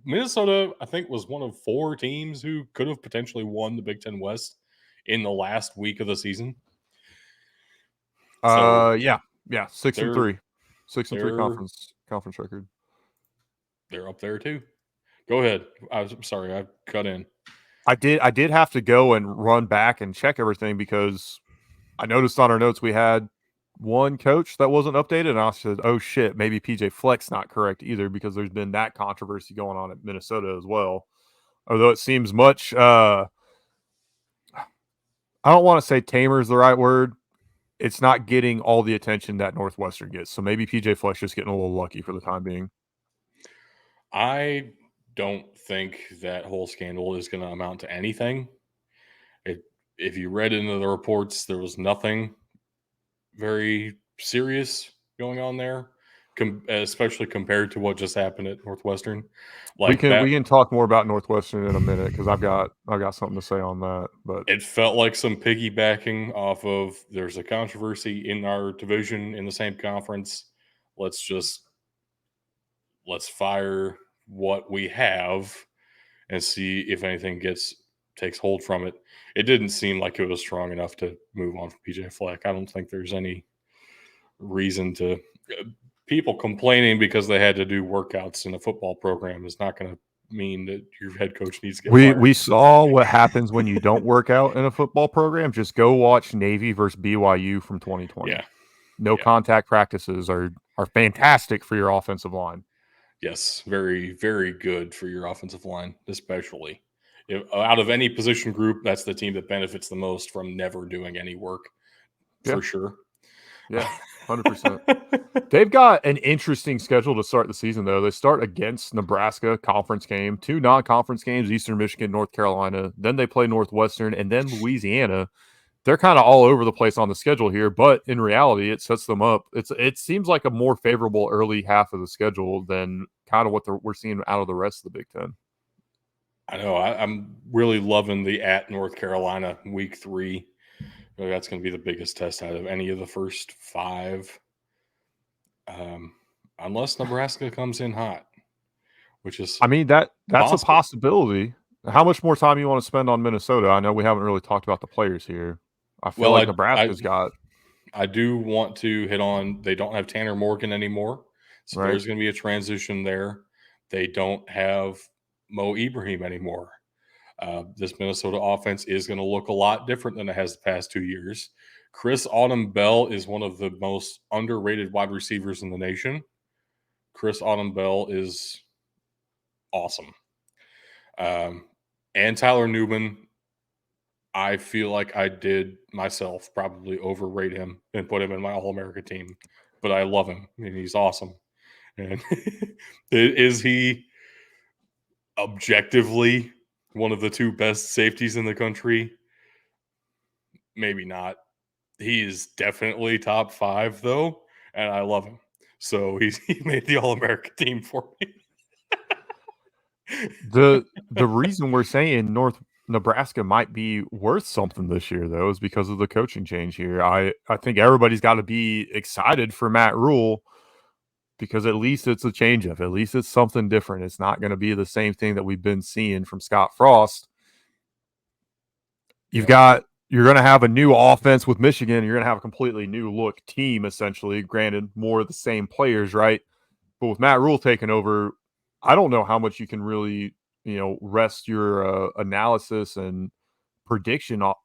Minnesota, I think, was one of 4 teams who could have potentially won the Big Ten West in the last week of the season. So
Yeah, 6 and
they're
3, 6 and 3
they're
conference record.
they're up there too. Go ahead. I'm sorry, I cut in.
I did have to go and run back and check everything because I noticed on our notes we had one coach that wasn't updated, and I said, "Oh shit, maybe PJ Fleck's not correct either," because there's been that controversy going on at Minnesota as well. Although it seems much, I don't want to say tamer is the right word. It's not getting all the attention that Northwestern gets. So maybe PJ Fleck's just getting a little lucky for the time being.
I don't think that whole scandal is going to amount to anything. If you read into the reports, there was nothing very serious going on there, especially compared to what just happened at Northwestern.
We
Like
can
that,
we can talk more about Northwestern in a minute because I've got something to say on that. But
it felt like some piggybacking off of there's a controversy in our division in the same conference. Let's just let's fire what we have and see if anything takes hold from it. It didn't seem like it was strong enough to move on from PJ Fleck. I don't think there's any reason to people complaining because they had to do workouts in a football program is not going to mean that your head coach needs to get
We
fired.
we saw what happens when you don't work out in a football program. Just go watch Navy versus BYU from 2020.
Yeah,
No
yeah,
contact practices are fantastic for your offensive line.
yes, very, very good for your offensive line, especially. Out of any position group, that's the team that benefits the most from never doing any work,
Yeah,
for sure.
yeah, 100%. They've got an interesting schedule to start the season, though. They start against Nebraska, conference game, 2 non-conference games, Eastern Michigan, North Carolina. Then they play Northwestern and then Louisiana. They're kind of all over the place on the schedule here, but in reality, it sets them up. It seems like a more favorable early half of the schedule than kind of what we're seeing out of the rest of the Big Ten.
I know. I'm really loving the at North Carolina week 3. Really, that's going to be the biggest test out of any of the first 5, um, unless Nebraska comes in hot, which is
I mean that's a
possible.
possibility. How much more time you want to spend on Minnesota? I know we haven't really talked about the players here. I feel
Well,
like
I
Nebraska's got
I do want to hit on they don't have Tanner Morgan anymore, so
right.
there's going to be a transition there. They don't have Mo Ibrahim anymore. This Minnesota offense is going to look a lot different than it has the past 2 years. Chris Autumn Bell is one of the most underrated wide receivers in the nation. Chris Autumn Bell is awesome. And Tyler Newman, I feel like I did myself probably overrate him and put him in my All America team, but I love him and he's awesome. And is he objectively one of the 2 best safeties in the country? Maybe not. He is definitely top 5 though, and I love him. So he made the All America team for me.
The reason we're saying North Nebraska might be worth something this year, though, is because of the coaching change here. I think everybody's got to be excited for Matt Rule because at least it's a change up. At least it's something different. It's not going to be the same thing that we've been seeing from Scott Frost.
Yep.
You're going to have a new offense with Michigan. You're going to have a completely new look team, essentially. Granted, more of the same players, right? But with Matt Rule taking over, I don't know how much you can really, rest your analysis and prediction off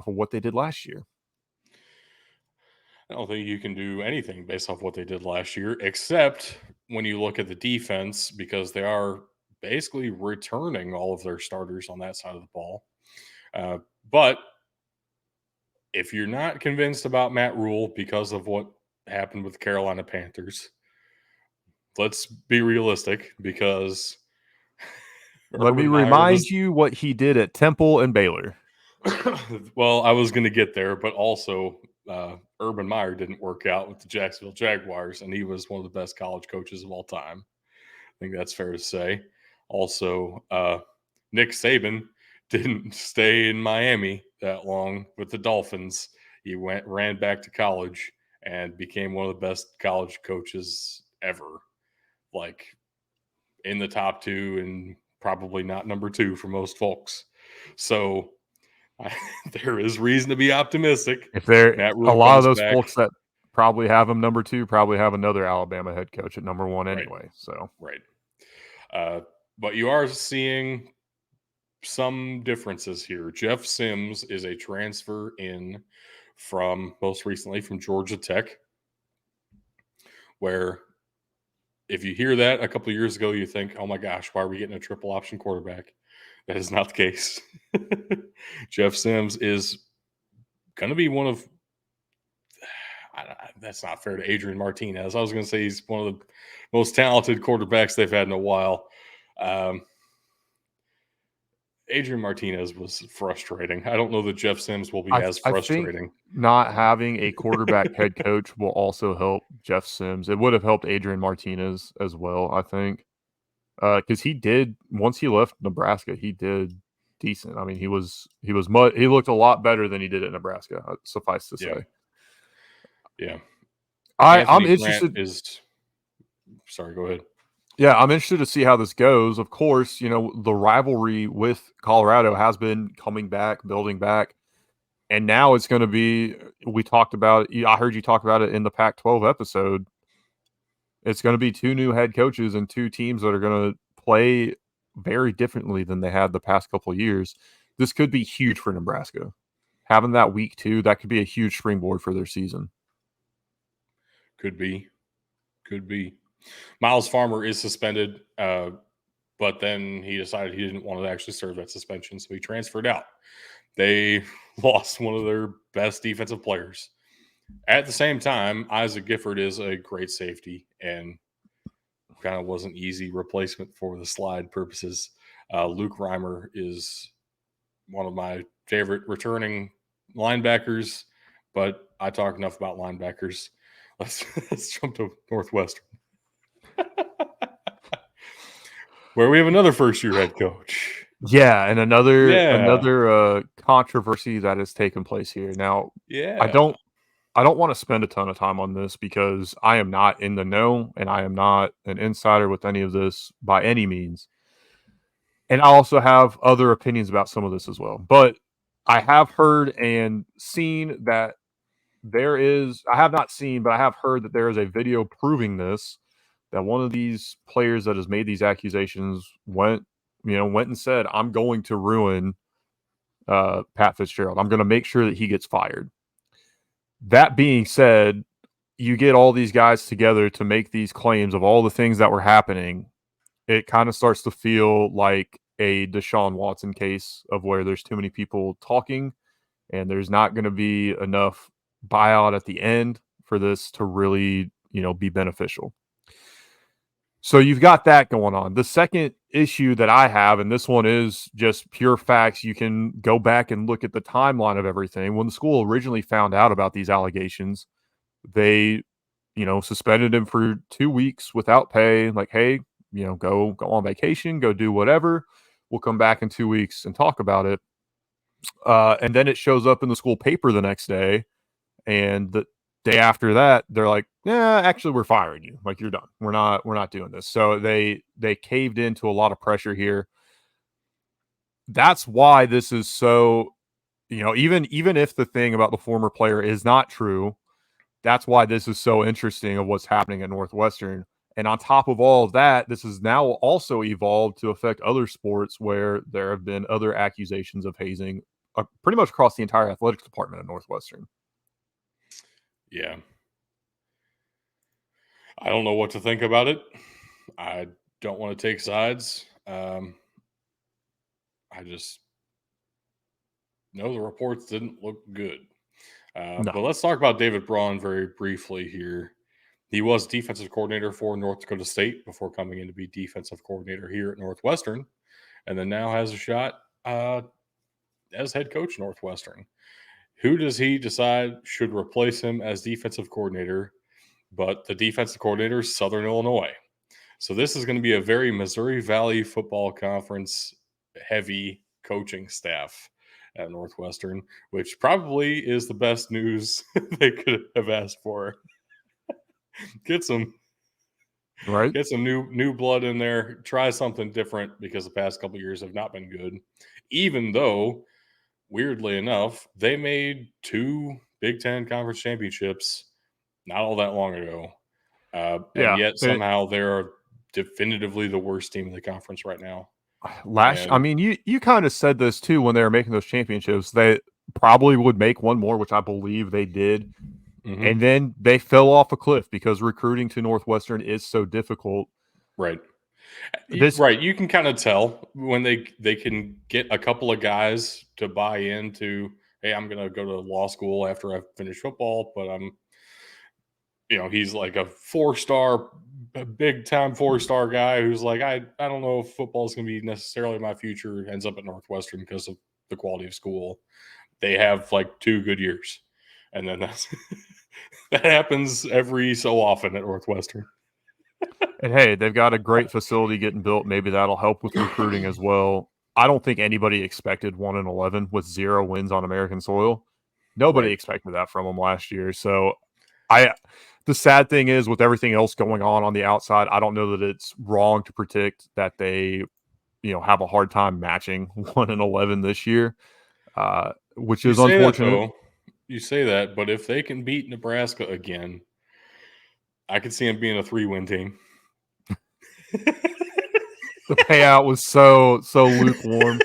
of what they did last year.
I don't think you can do anything based off what they did last year, except when you look at the defense, because they are basically returning all of their starters on that side of the ball. But if you're not convinced about Matt Rule because of what happened with the Carolina Panthers, let's be realistic because
Let me
Urban Meyer
remind
was
you what he did at Temple and Baylor.
well, I was going to get there, but also Urban Meyer didn't work out with the Jacksonville Jaguars, and he was one of the best college coaches of all time. I think that's fair to say. Also, Nick Saban didn't stay in Miami that long with the Dolphins. He ran back to college and became one of the best college coaches ever. Like in the top 2 and probably not number 2 for most folks. So there is reason to be optimistic.
If there
Matt
a
Rule
lot of
comes
those
back.
folks that probably have him number 2 probably have another Alabama head coach at number 1
Right,
anyway. So
right. But you are seeing some differences here. Jeff Sims is a transfer in from most recently from Georgia Tech, where if you hear that a couple of years ago, you think, oh my gosh, why are we getting a triple option quarterback? That is not the case. Jeff Sims is going to be one of that's not fair to Adrian Martinez. I was going to say he's one of the most talented quarterbacks they've had in a while. Um, Adrian Martinez was frustrating. I don't know that Jeff Sims will be as
I think
frustrating.
not having a quarterback head coach will also help Jeff Sims. It would have helped Adrian Martinez as well, I think. Because he did once he left Nebraska, he did decent. I mean, he looked a lot better than he did at Nebraska. Suffice to
Yeah,
say,
yeah.
I'm
Anthony Grant
interested.
is. Sorry, go ahead.
Yeah, I'm interested to see how this goes. Of course, the rivalry with Colorado has been coming back, building back, and now it's going to be. We talked about it. I heard you talk about it in the Pac-12 episode. It's going to be 2 new head coaches and 2 teams that are going to play very differently than they had the past couple of years. This could be huge for Nebraska. Having that week 2, that could be a huge springboard for their season.
Could be. Could be. Miles Farmer is suspended, but then he decided he didn't want to actually serve that suspension, so he transferred out. They lost one of their best defensive players. At the same time, Isaac Gifford is a great safety and kind of was an easy replacement for the slide purposes. Luke Reimer is one of my favorite returning linebackers, but I talk enough about linebackers. Let's jump to Northwestern, where we have another first-year head coach.
Yeah, and another controversy that has taken place here. Now, I
Yeah.
don't want to spend a ton of time on this because I am not in the know and I am not an insider with any of this by any means. And I also have other opinions about some of this as well. But I have heard and seen that I have not seen, but I have heard that there is a video proving this, that one of these players that has made these accusations went and said, I'm going to ruin Pat Fitzgerald. I'm going to make sure that he gets fired. That being said, you get all these guys together to make these claims of all the things that were happening. It kind of starts to feel like a Deshaun Watson case of where there's too many people talking and there's not going to be enough buyout at the end for this to really, be beneficial. So you've got that going on. The second issue that I have, and this one is just pure facts, you can go back and look at the timeline of everything. When the school originally found out about these allegations, they, suspended him for 2 weeks without pay. Like, hey, go on vacation, go do whatever. We'll come back in 2 weeks and talk about it. And then it shows up in the school paper the next day, and the day after that, they're like, "Yeah, actually, we're firing you. Like, you're done. We're not doing this." So they caved into a lot of pressure here. That's why this is so. Even if the thing about the former player is not true, that's why this is so interesting of what's happening at Northwestern. And on top of all of that, this has now also evolved to affect other sports where there have been other accusations of hazing pretty much across the entire athletics department at Northwestern.
Yeah. I don't know what to think about it. I don't want to take sides. I just know the reports didn't look good.
No.
But let's talk about David Braun very briefly here. He was defensive coordinator for North Dakota State before coming in to be defensive coordinator here at Northwestern, and then now has a shot as head coach Northwestern. Who does he decide should replace him as defensive coordinator? But the defensive coordinator is Southern Illinois. So this is going to be a very Missouri Valley Football Conference heavy coaching staff at Northwestern, which probably is the best news they could have asked for. Get some
Right?
new blood in there. Try something different because the past couple years have not been good. Even though, weirdly enough, they made 2 Big Ten conference championships not all that long ago, and
Yeah.
yet somehow they're definitively the worst team in the conference right now.
I
And
mean, you kind of said this too when they were making those championships. They probably would make one more, which I believe they did.
mhm,
And then they fell off a cliff because recruiting to Northwestern is so difficult.
right,
This,
right. You can kind of tell when they can get a couple of guys to buy into. Hey, I'm going to go to law school after I finish football, but he's like a 4-star, big time 4-star guy who's like, I don't know if football is going to be necessarily my future. Ends up at Northwestern because of the quality of school. They have like 2 good years, and then that happens every so often at Northwestern.
and hey, they've got a great facility getting built. Maybe that'll help with recruiting as well. I don't think anybody expected 1-11 with 0 wins on American soil. Nobody
Right.
expected that from them last year. So I the sad thing is with everything else going on the outside, I don't know that it's wrong to predict that they, have a hard time matching 1-11 this year, which
You
is
say that
unfortunate.
though. You say that, but if they can beat Nebraska again, I could see them being a 3-win team.
The payout was so lukewarm.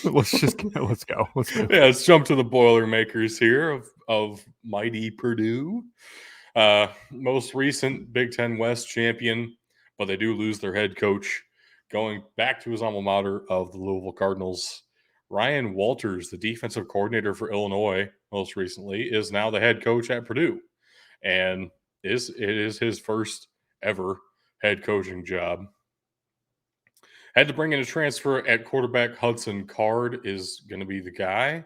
Let's go. Let's move.
Yeah, let's jump to the Boilermakers here of mighty Purdue. Most recent Big Ten West champion, but they do lose their head coach. Going back to his alma mater of the Louisville Cardinals, Ryan Walters, the defensive coordinator for Illinois, most recently, is now the head coach at Purdue, and it is his first ever head coaching job. Had to bring in a transfer at quarterback. Hudson Card is going to be the guy,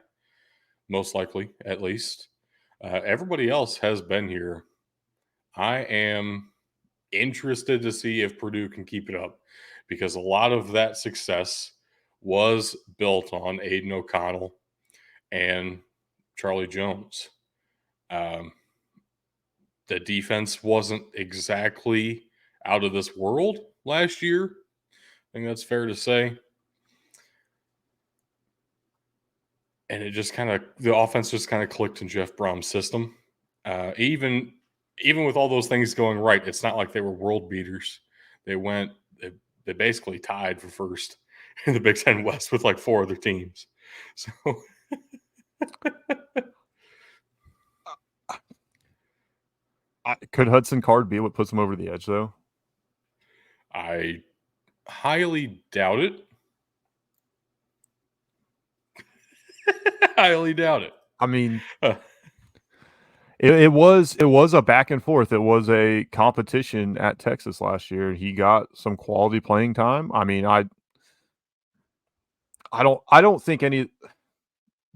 most likely, at least. Everybody else has been here. I am interested to see if Purdue can keep it up because a lot of that success was built on Aiden O'Connell and Charlie Jones. Um, the defense wasn't exactly out of this world last year. I think that's fair to say. And it just kind of, the offense just kind of clicked in Jeff Brom's system. Even with all those things going right, it's not like they were world beaters. They went, they basically tied for first in the Big Ten West with like 4 other teams. So
Could Hudson Card be what puts him over the edge, though?
I highly doubt it. Highly doubt it.
I mean, it was a back and forth. It was a competition at Texas last year. He got some quality playing time. I mean, I don't think any.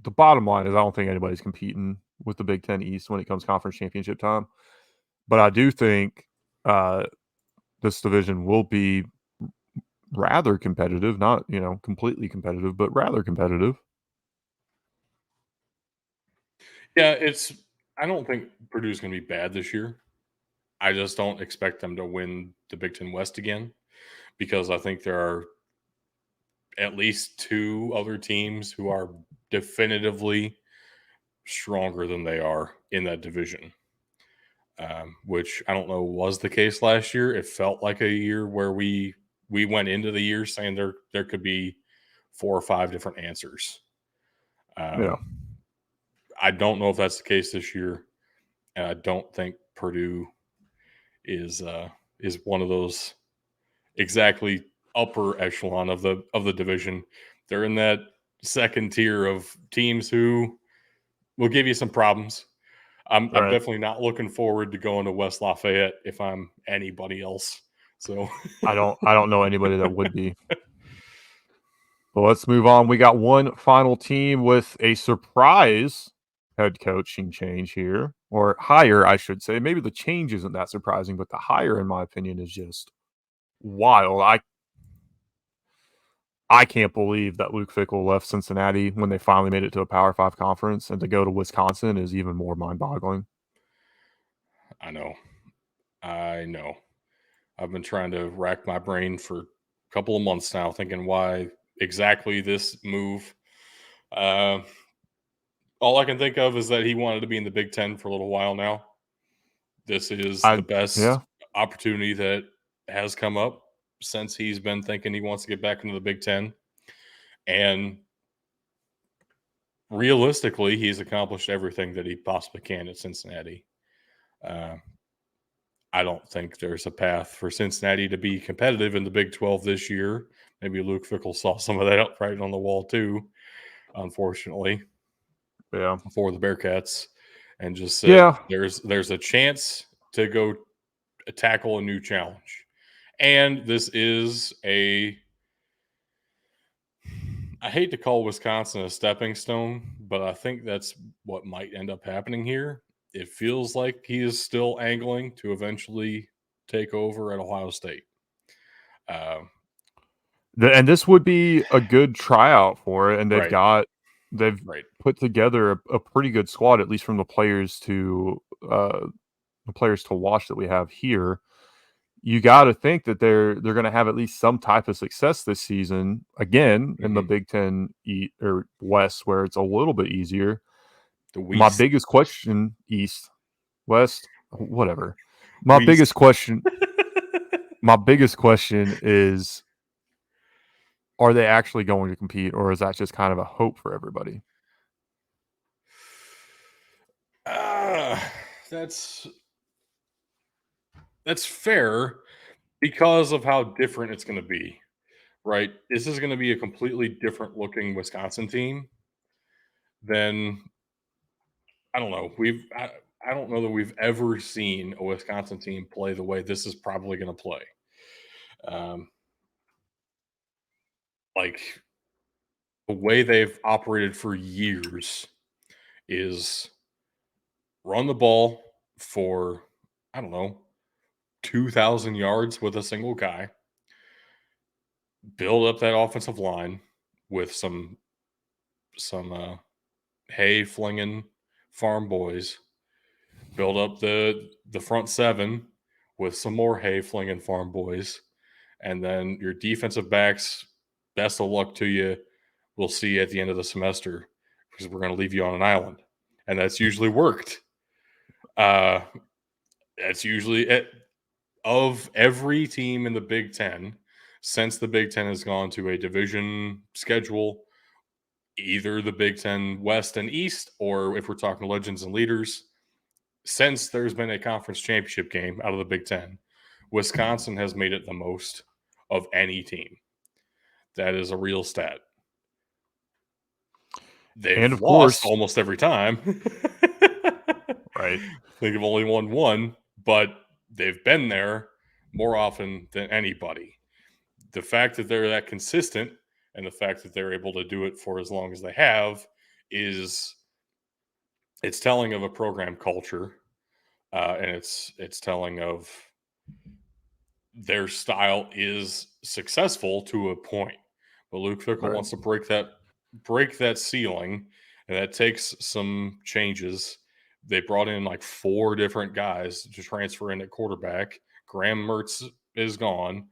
The bottom line is I don't think anybody's competing with the Big Ten East when it comes conference championship time. But I do think this division will be rather competitive, not completely competitive, but rather competitive.
Yeah, I don't think Purdue's going to be bad this year. I just don't expect them to win the Big Ten West again because I think there are at least 2 other teams who are definitively stronger than they are in that division, which I don't know was the case last year. It felt like a year where we went into the year saying there could be 4 or 5 different answers.
Yeah.
I don't know if that's the case this year, and I don't think Purdue is one of those exactly upper echelon of the division. They're in that second tier of teams who will give you some problems. I'm
Right.
definitely not looking forward to going to West Lafayette if I'm anybody else. So
I don't know anybody that would be. But let's move on. We got one final team with a surprise head coaching change here, or hire, I should say. Maybe the change isn't that surprising, but the hire, in my opinion, is just wild. I can't believe that Luke Fickell left Cincinnati when they finally made it to a Power 5 conference, and to go to Wisconsin is even more mind-boggling.
I know. I've been trying to rack my brain for a couple of months now, thinking why exactly this move. All I can think of is that he wanted to be in the Big Ten for a little while now. This is the best
Yeah.
opportunity that has come up since he's been thinking he wants to get back into the Big Ten. And realistically, he's accomplished everything that he possibly can at Cincinnati. I don't think there's a path for Cincinnati to be competitive in the Big 12 this year. Maybe Luke Fickell saw some of that up right on the wall too, unfortunately.
Yeah.
For the Bearcats, and just said
Yeah.
there's a chance to go tackle a new challenge. And this is I hate to call Wisconsin a stepping stone, but I think that's what might end up happening here. It feels like he is still angling to eventually take over at Ohio State.
And this would be a good tryout for it, and they've
Right.
put together a pretty good squad, at least from the players to watch that we have here. You got to think that they're going to have at least some type of success this season again in the Big Ten or West, where it's a little bit easier.
The
My
West.
biggest question, East, West, whatever. My biggest question is, are they actually going to compete, or is that just kind of a hope for everybody?
Uh, that's fair because of how different it's going to be, right? This is going to be a completely different looking Wisconsin team than I don't know. I don't know that we've ever seen a Wisconsin team play the way this is probably going to play. Um, like the way they've operated for years is run the ball for I don't know 2,000 yards with a single guy, build up that offensive line with some hay flinging farm boys, build up the front seven with some more hay flinging farm boys, and then your defensive backs. Best of luck to you. We'll see you at the end of the semester because we're going to leave you on an island, and that's usually worked. Uh, that's usually it. Of every team in the Big Ten, since the Big Ten has gone to a division schedule, either the Big Ten West and East, or if we're talking legends and leaders, since there's been a conference championship game out of the Big Ten, Wisconsin has made it the most of any team. That is a real stat.
And
They've
of
lost
course,
almost every time.
right,
They've only won one, but they've been there more often than anybody. The fact that they're that consistent and the fact that they're able to do it for as long as they have is it's telling of a program culture, and it's telling of their style is successful to a point. But Luke Fickle
right.
wants to break that ceiling, and that takes some changes. They brought in like 4 different guys to transfer in at quarterback. Graham Mertz is gone.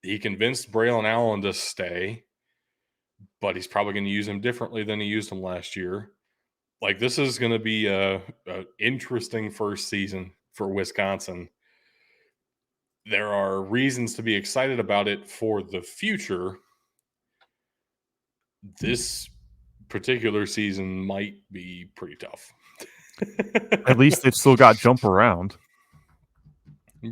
He convinced Braylon Allen to stay, but he's probably going to use him differently than he used him last year. Like this is going to be a interesting first season for Wisconsin. There are reasons to be excited about it for the future. This particular season might be pretty tough.
At least they've still got jump around.
they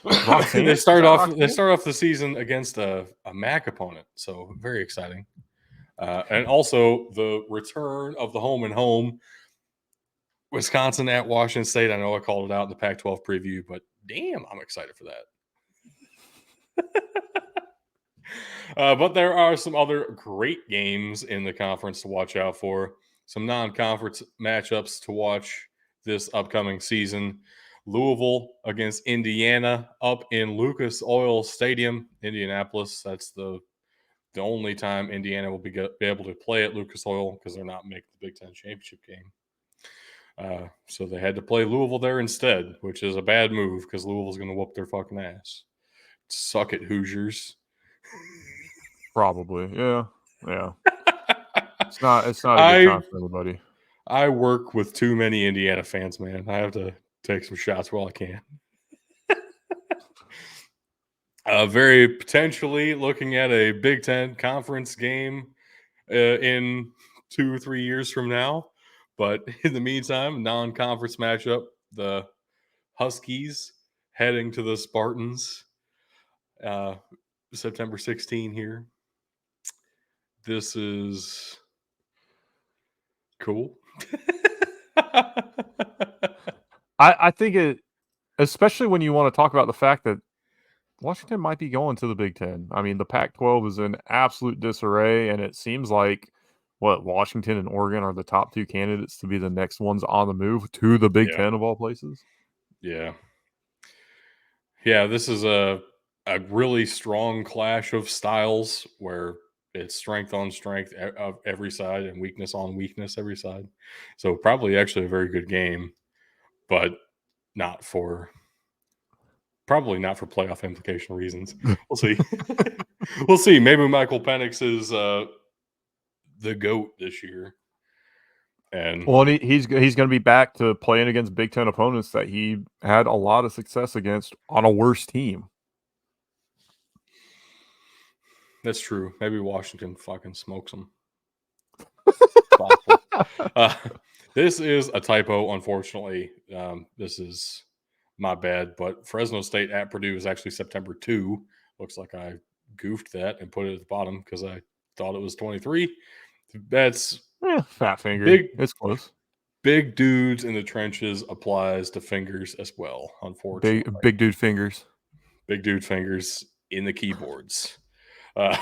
Roxanne? Is
start
that
off they
Roxanne?
start off the season against a MAC opponent, so very exciting. And also the return of the home and home. Wisconsin at Washington State. I know I called it out in the Pac-12 preview, but damn, I'm excited for that. But there are some other great games in the conference to watch out for. Some non-conference matchups to watch this upcoming season. Louisville against Indiana up in Lucas Oil Stadium, Indianapolis. That's the only time Indiana will be able to play at Lucas Oil because they're not making the Big Ten championship game. So they had to play Louisville there instead, which is a bad move because Louisville's going to whoop their fucking ass. Suck it, Hoosiers.
Probably. Yeah. Yeah. It's not a good
I
time for anybody.
I work with too many Indiana fans, man. I have to take some shots while I can. Very potentially looking at a Big Ten conference game in 2 or 3 years from now. But in the meantime, non-conference matchup, the Huskies heading to the Spartans. Uh, September 16 here. This is cool.
I think it, especially when you want to talk about the fact that Washington might be going to the Big Ten. I mean, the Pac-12 is in absolute disarray, and it seems like Washington and Oregon are the top 2 candidates to be the next ones on the move to the Big
Yeah.
Ten of all places.
Yeah. Yeah, this is a really strong clash of styles where it's strength on strength of every side and weakness on weakness every side. So probably actually a very good game, but not for probably not for playoff implication reasons. We'll see. We'll see. Maybe Michael Penix is the GOAT this year. And
Well, and he's going to be back to playing against Big Ten opponents that he had a lot of success against on a worse team.
that's true. Maybe Washington fucking smokes them. Possible. This is a typo, unfortunately. This is my bad, but Fresno State at Purdue is actually September 2. Looks like I goofed that and put it at the bottom because I thought it was 23. That's
Fat finger.
big,
It's close.
big dudes in the trenches applies to fingers as well, unfortunately.
Big dude fingers.
Big dude fingers in the keyboards. Uh,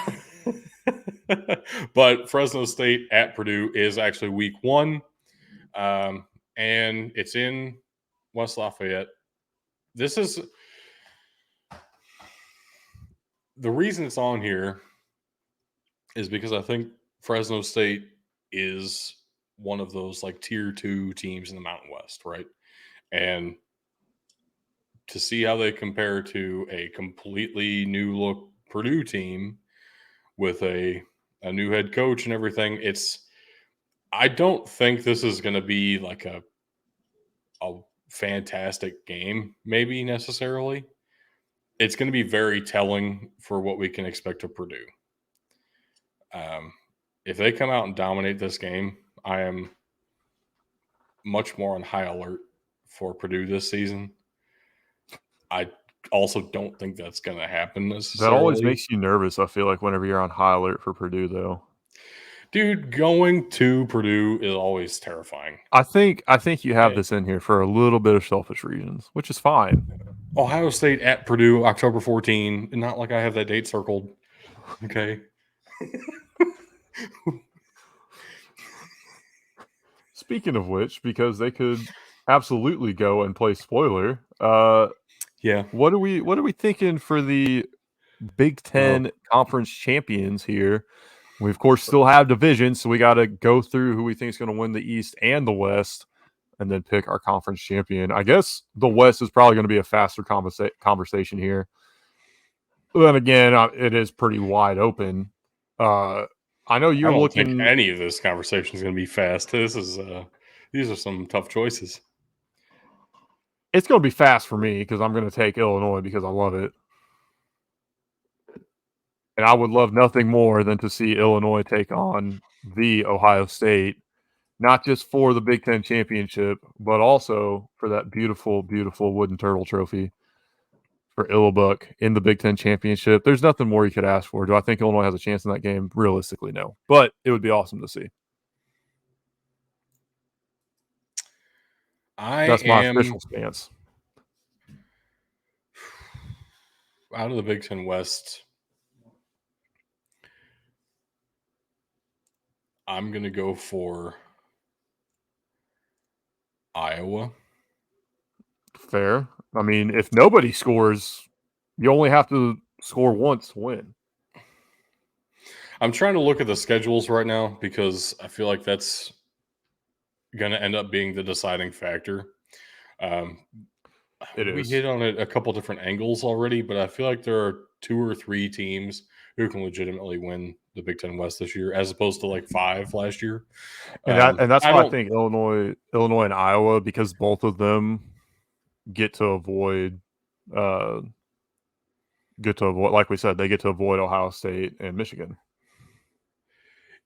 but Fresno State at Purdue is actually week 1. And it's in West Lafayette. This is the reason it's on here is because I think Fresno State is one of those like tier 2 teams in the Mountain West, right? And to see how they compare to a completely new look Purdue team with a new head coach and everything, I don't think this is going to be like a fantastic game, maybe necessarily. It's going to be very telling for what we can expect of Purdue. If they come out and dominate this game, I am much more on high alert for Purdue this season. I also don't think that's going to happen
That always
necessarily.
makes you nervous, I feel like, whenever you're on high alert for Purdue, though.
Dude, going to Purdue is always terrifying.
I think you have
Yeah.
this in here for a little bit of selfish reasons, which is fine.
Ohio State at Purdue, October 14. Not like I have that date circled. Okay.
Speaking of which, because they could absolutely go and play spoiler,
Yeah.
what are we thinking for the Big
Well,
Ten conference champions here? We of course still have divisions, so we got to go through who we think is going to win the East and the West, and then pick our conference champion. I guess the West is probably going to be a faster conversation here. But then again, it is pretty wide open. I know
I
you're
don't think
looking.
any of this conversation is going to be fast. These are some tough choices.
It's going to be fast for me because I'm going to take Illinois because I love it. And I would love nothing more than to see Illinois take on the Ohio State, not just for the Big Ten championship, but also for that beautiful, beautiful wooden turtle trophy for Illinois in the Big Ten championship. There's nothing more you could ask for. Do I think Illinois has a chance in that game? Realistically, no. But it would be awesome to see.
I
That's my
am
official stance.
out of the Big Ten West. I'm going to go for Iowa.
Fair. I mean, if nobody scores, you only have to score once to win.
I'm trying to look at the schedules right now because I feel like that's going to end up being the deciding factor. Um,
It
we
is.
hit on it a couple different angles already, but I feel like there are 2 or 3 teams who can legitimately win the Big Ten West this year, as opposed to like 5 last year.
And that's
I
why I
don't.
think Illinois and Iowa, because both of them get to avoid uh like we said, they get to avoid Ohio State and Michigan.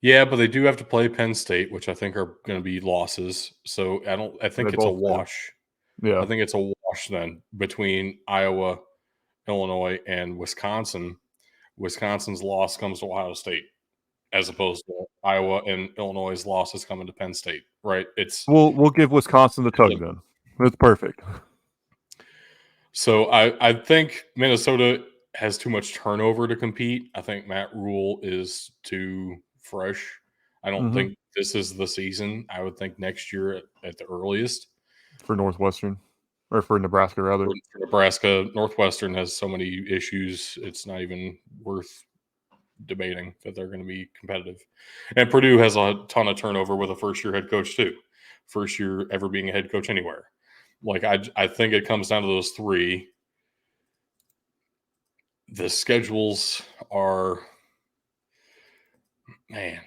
Yeah, but they do have to play Penn State, which I think are going to be losses. So I don't. I
They
think it's a
both do.
wash. I
Yeah.
think it's a wash then between Iowa, Illinois, and Wisconsin. Wisconsin's loss comes to Ohio State, as opposed to Iowa and Illinois' losses coming to Penn State. Right?
We'll give Wisconsin the tug then. That's perfect.
So I think Minnesota has too much turnover to compete. I think Matt Rule is too fresh. I don't
Mm-hmm.
think this is the season. I would think next year at the earliest.
For Northwestern. Or for Nebraska rather.
For Nebraska, Northwestern has so many issues. It's not even worth debating that they're going to be competitive. And Purdue has a ton of turnover with a first-year head coach too. First year ever being a head coach anywhere. Like I think it comes down to those 3. The schedules are, man,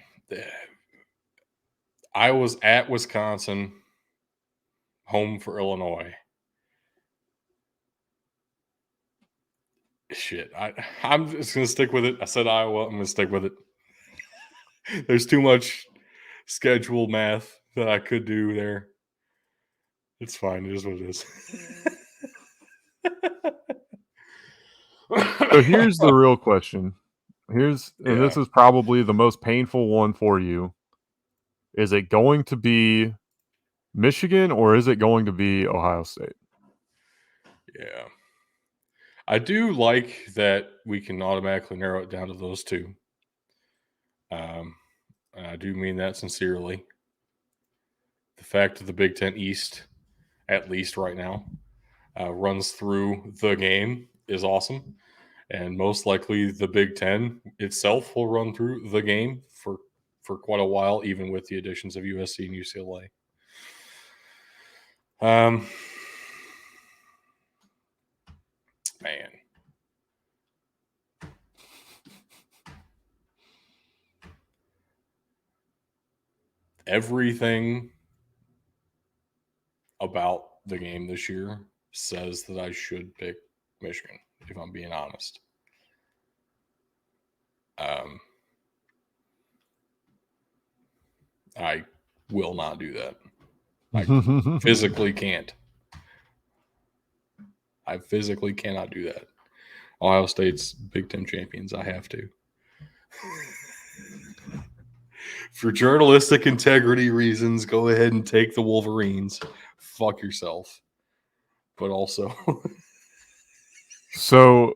I was at Wisconsin, home for Illinois. Shit, I'm just gonna stick with it. I said Iowa. I'm gonna stick with it. There's too much schedule math that I could do there. It's fine. It is what it is.
So here's the real question. And
Yeah,
this is probably the most painful one for you. Is it going to be Michigan or is it going to be Ohio State?
yeah. I do like that we can automatically narrow it down to those two. Um, and I do mean that sincerely. The fact that the Big Ten East, at least right now, runs through the game is awesome. And most likely the Big Ten itself will run through the game for quite a while, even with the additions of USC and UCLA. Man, everything about the game this year says that I should pick Michigan, if I'm being honest. Um, I will not do that. I physically can't. I physically cannot do that. Ohio State's Big Ten champions. I have to. For journalistic integrity reasons, go ahead and take the Wolverines. Fuck yourself. But also,
So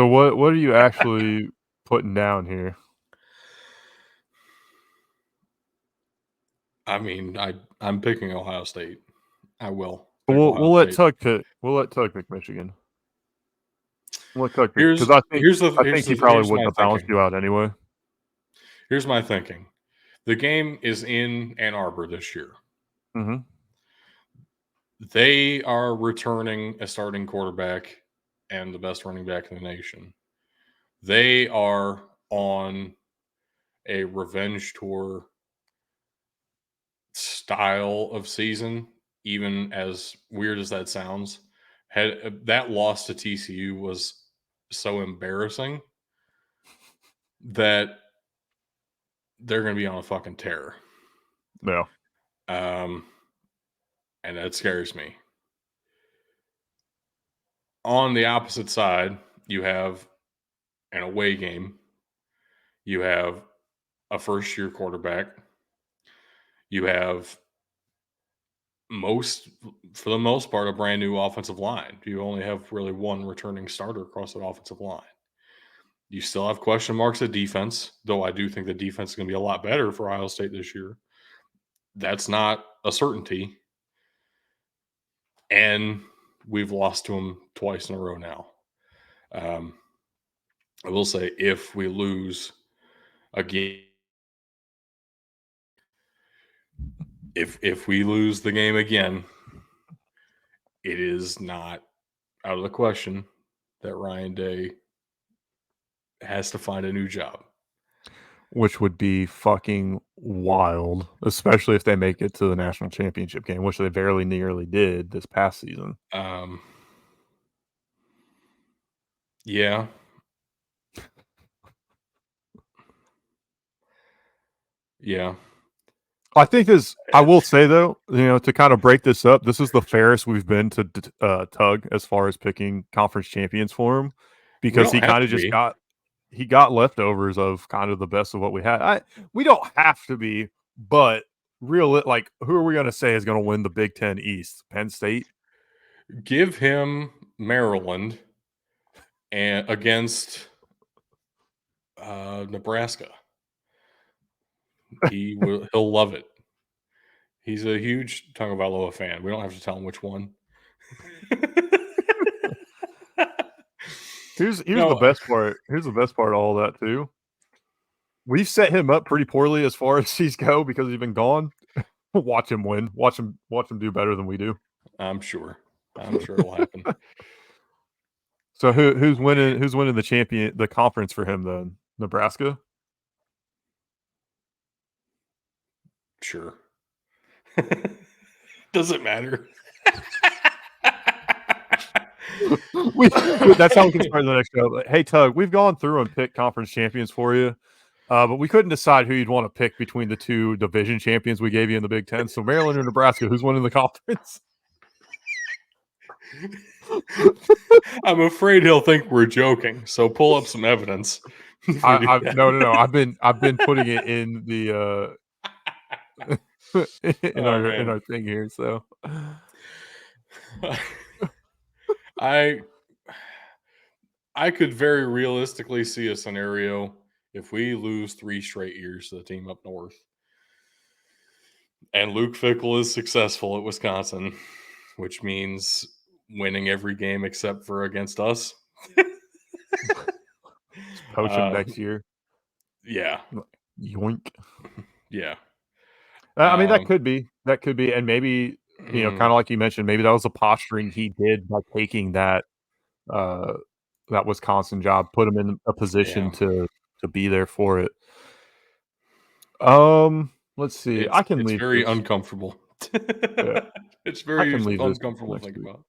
what are you actually putting down here?
I mean, I'm picking Ohio State. I will pick Ohio
We'll let
State.
Tug pick. We'll let Tug pick Michigan. We'll let Tug pick
Here's
because I think
here's the
I
here's
think he
the
probably
here's
wouldn't
my
have balanced
thinking.
you out anyway.
Here's my thinking. The game is in Ann Arbor this year.
Mm-hmm.
They are returning a starting quarterback and the best running back in the nation. They are on a revenge tour style of season, even as weird as that sounds. Had that loss to TCU was so embarrassing that they're going to be on a fucking tear.
Yeah.
Um, and that scares me. On the opposite side, you have an away game. You have a first year quarterback. You have for the most part, a brand new offensive line. You only have really one returning starter across that offensive line. You still have question marks at defense, though I do think the defense is going to be a lot better for Ohio State this year. That's not a certainty. And we've lost to them twice in a row now. I will say if we lose again, if we lose the game again, it is not out of the question that Ryan Day has to find a new job.
Which would be fucking wild, especially if they make it to the national championship game, which they very nearly did this past season.
Yeah. Yeah.
I think I will say though, to kind of break this up, this is the fairest we've been to Tug as far as picking conference champions for him,
We
because
don't
he
have
kind
to
of just
be.
got leftovers of kind of the best of what we had. We don't have to be, but like who are we going to say is going to win the Big Ten East? Penn State?
Give him Maryland and against Nebraska. He'll love it. He's a huge Tagovailoa fan. We don't have to tell him which one.
Here's the
No,
best part. Here's the best part of all that too. We've set him up pretty poorly as far as he's go because he's been gone. Watch him win. Watch him do better than we do.
I'm sure. I'm sure it'll happen.
So who's winning the conference for him then? Nebraska?
Sure. Doesn't matter.
That's how we can start the next show. Hey, Tug, we've gone through and picked conference champions for you, but we couldn't decide who you'd want to pick between the two division champions we gave you in the Big Ten. So Maryland or Nebraska, who's winning the conference?
I'm afraid he'll think we're joking. So pull up some evidence.
No. I've been putting it in the in
Oh
our
man.
thing here. So
I I could very realistically see a scenario if we lose 3 straight years to the team up north and Luke Fickle is successful at Wisconsin, which means winning every game except for against us.
just poach him
uh,
next year.
yeah,
Yoink.
yeah.
I mean,
Um,
that could be, and maybe
mm,
kind of like you mentioned, maybe that was a posturing he did by taking uh, that Wisconsin job, put him in a position
yeah,
to be there for it. Let's see. I can
it's
leave
very
this.
uncomfortable.
Yeah,
It's
I
very
can leave this till
uncomfortable to
next
think
week.
about.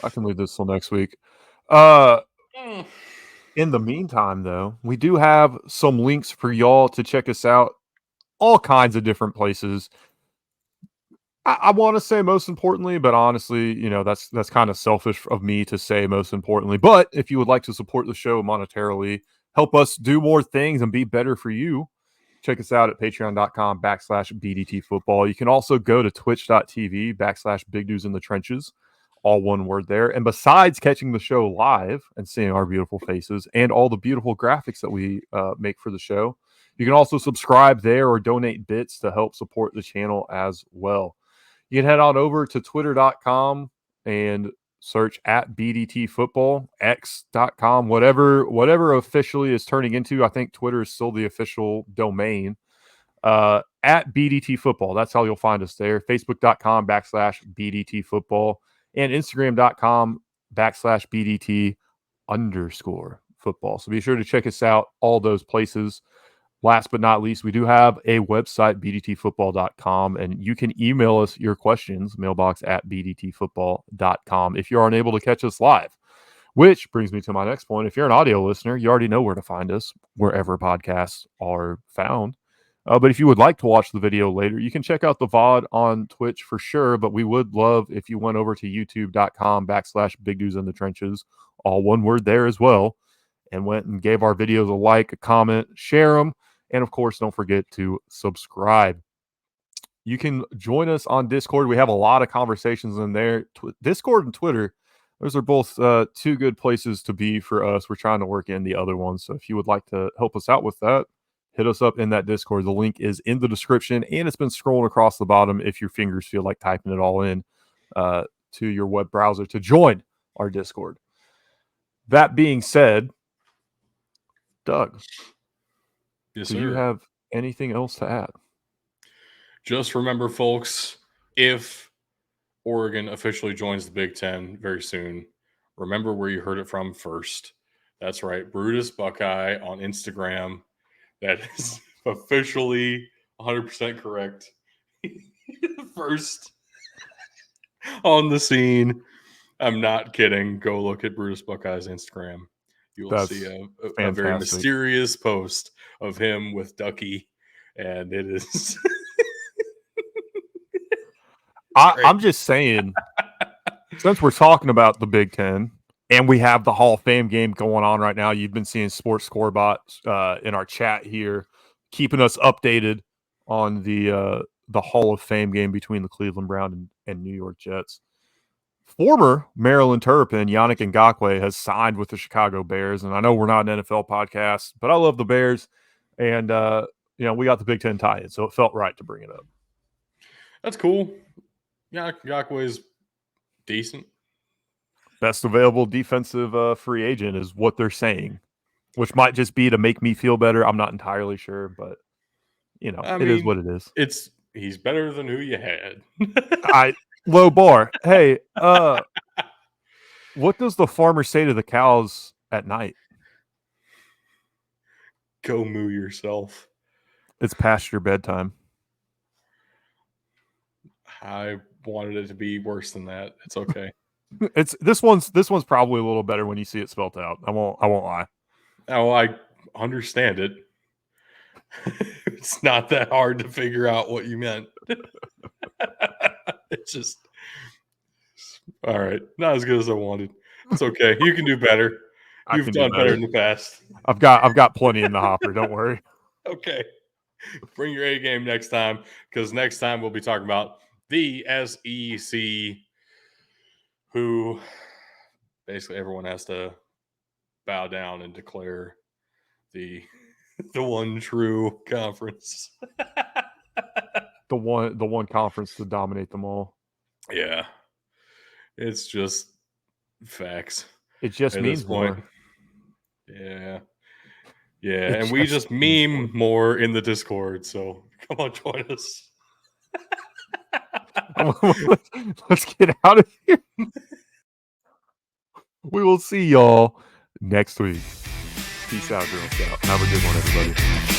I can leave this till next week. Uh,
Mm.
in the meantime, though, we do have some links for y'all to check us out. All kinds of different places. I want to say most importantly, but honestly, that's kind of selfish of me to say most importantly. But if you would like to support the show monetarily, help us do more things and be better for you, check us out at patreon.com/BDT football. You can also go to twitch.tv/Big Dudes in the Trenches, all one word there. And besides catching the show live and seeing our beautiful faces and all the beautiful graphics that we make for the show, you can also subscribe there or donate bits to help support the channel as well. You can head on over to twitter.com and search at BDT football, x.com, whatever officially is turning into. I think Twitter is still the official domain. At BDT football. That's how you'll find us there. Facebook.com/BDT football and Instagram.com/BDT_football. So be sure to check us out, all those places. Last but not least, we do have a website, bdtfootball.com, and you can email us your questions, mailbox@bdtfootball.com, if you're unable to catch us live. Which brings me to my next point. If you're an audio listener, you already know where to find us, wherever podcasts are found. But if you would like to watch the video later, you can check out the VOD on Twitch for sure. But we would love if you went over to youtube.com/Big Dudes in the Trenches, all one word there as well, and went and gave our videos a like, a comment, share them. And of course, don't forget to subscribe. You can join us on Discord. We have a lot of conversations in there. Discord and Twitter, those are both two good places to be for us. We're trying to work in the other ones. So if you would like to help us out with that, hit us up in that Discord. The link is in the description and it's been scrolling across the bottom if your fingers feel like typing it all in to your web browser to join our Discord. That being said, Doug,
Yes,
do you
sir.
have anything else to add?
Just remember, folks, if Oregon officially joins the Big Ten very soon, remember where you heard it from first. That's right, Brutus Buckeye on Instagram. That is officially 100% correct. First on the scene. I'm not kidding. Go look at Brutus Buckeye's Instagram. You will see
That's
a very
fantastic.
mysterious post of him with Ducky, and it is great.
I'm just saying, since we're talking about the Big Ten and we have the Hall of Fame game going on right now, you've been seeing Sports Scorebot in our chat here, keeping us updated on the Hall of Fame game between the Cleveland Browns and New York Jets. Former Maryland Terrapin Yannick Ngakoue has signed with the Chicago Bears, and I know we're not an NFL podcast, but I love the Bears, and we got the Big Ten tie-in, so it felt right to bring it up.
That's cool. Yeah, Yakwe is decent.
Best available defensive free agent is what they're saying, which might just be to make me feel better. I'm not entirely sure, but
I
it is
mean,
what it is.
he's better than who you had.
I low bar. Hey, what does the farmer say to the cows at night?
Go moo yourself.
It's past your bedtime.
I wanted it to be worse than that. It's okay.
This one's probably a little better when you see it spelled out. I won't lie.
Oh, I understand it. It's not that hard to figure out what you meant. It's just all right. Not as good as I wanted. It's okay. You can do better.
I
You've
can do
done better
better.
in the past.
I've got plenty in the hopper. Don't worry.
Okay. Bring your A game next time, because next time we'll be talking about the SEC, who basically everyone has to bow down and declare the one true conference.
The one conference to dominate them all.
Yeah. It's just facts
It just
at this
means
point.
more.
Yeah. Yeah.
It
And we just
means
meme more in the Discord. So come on, join us.
Let's get out of here. We will see y'all next week. Peace out, Girl Scout. Have a good one, everybody.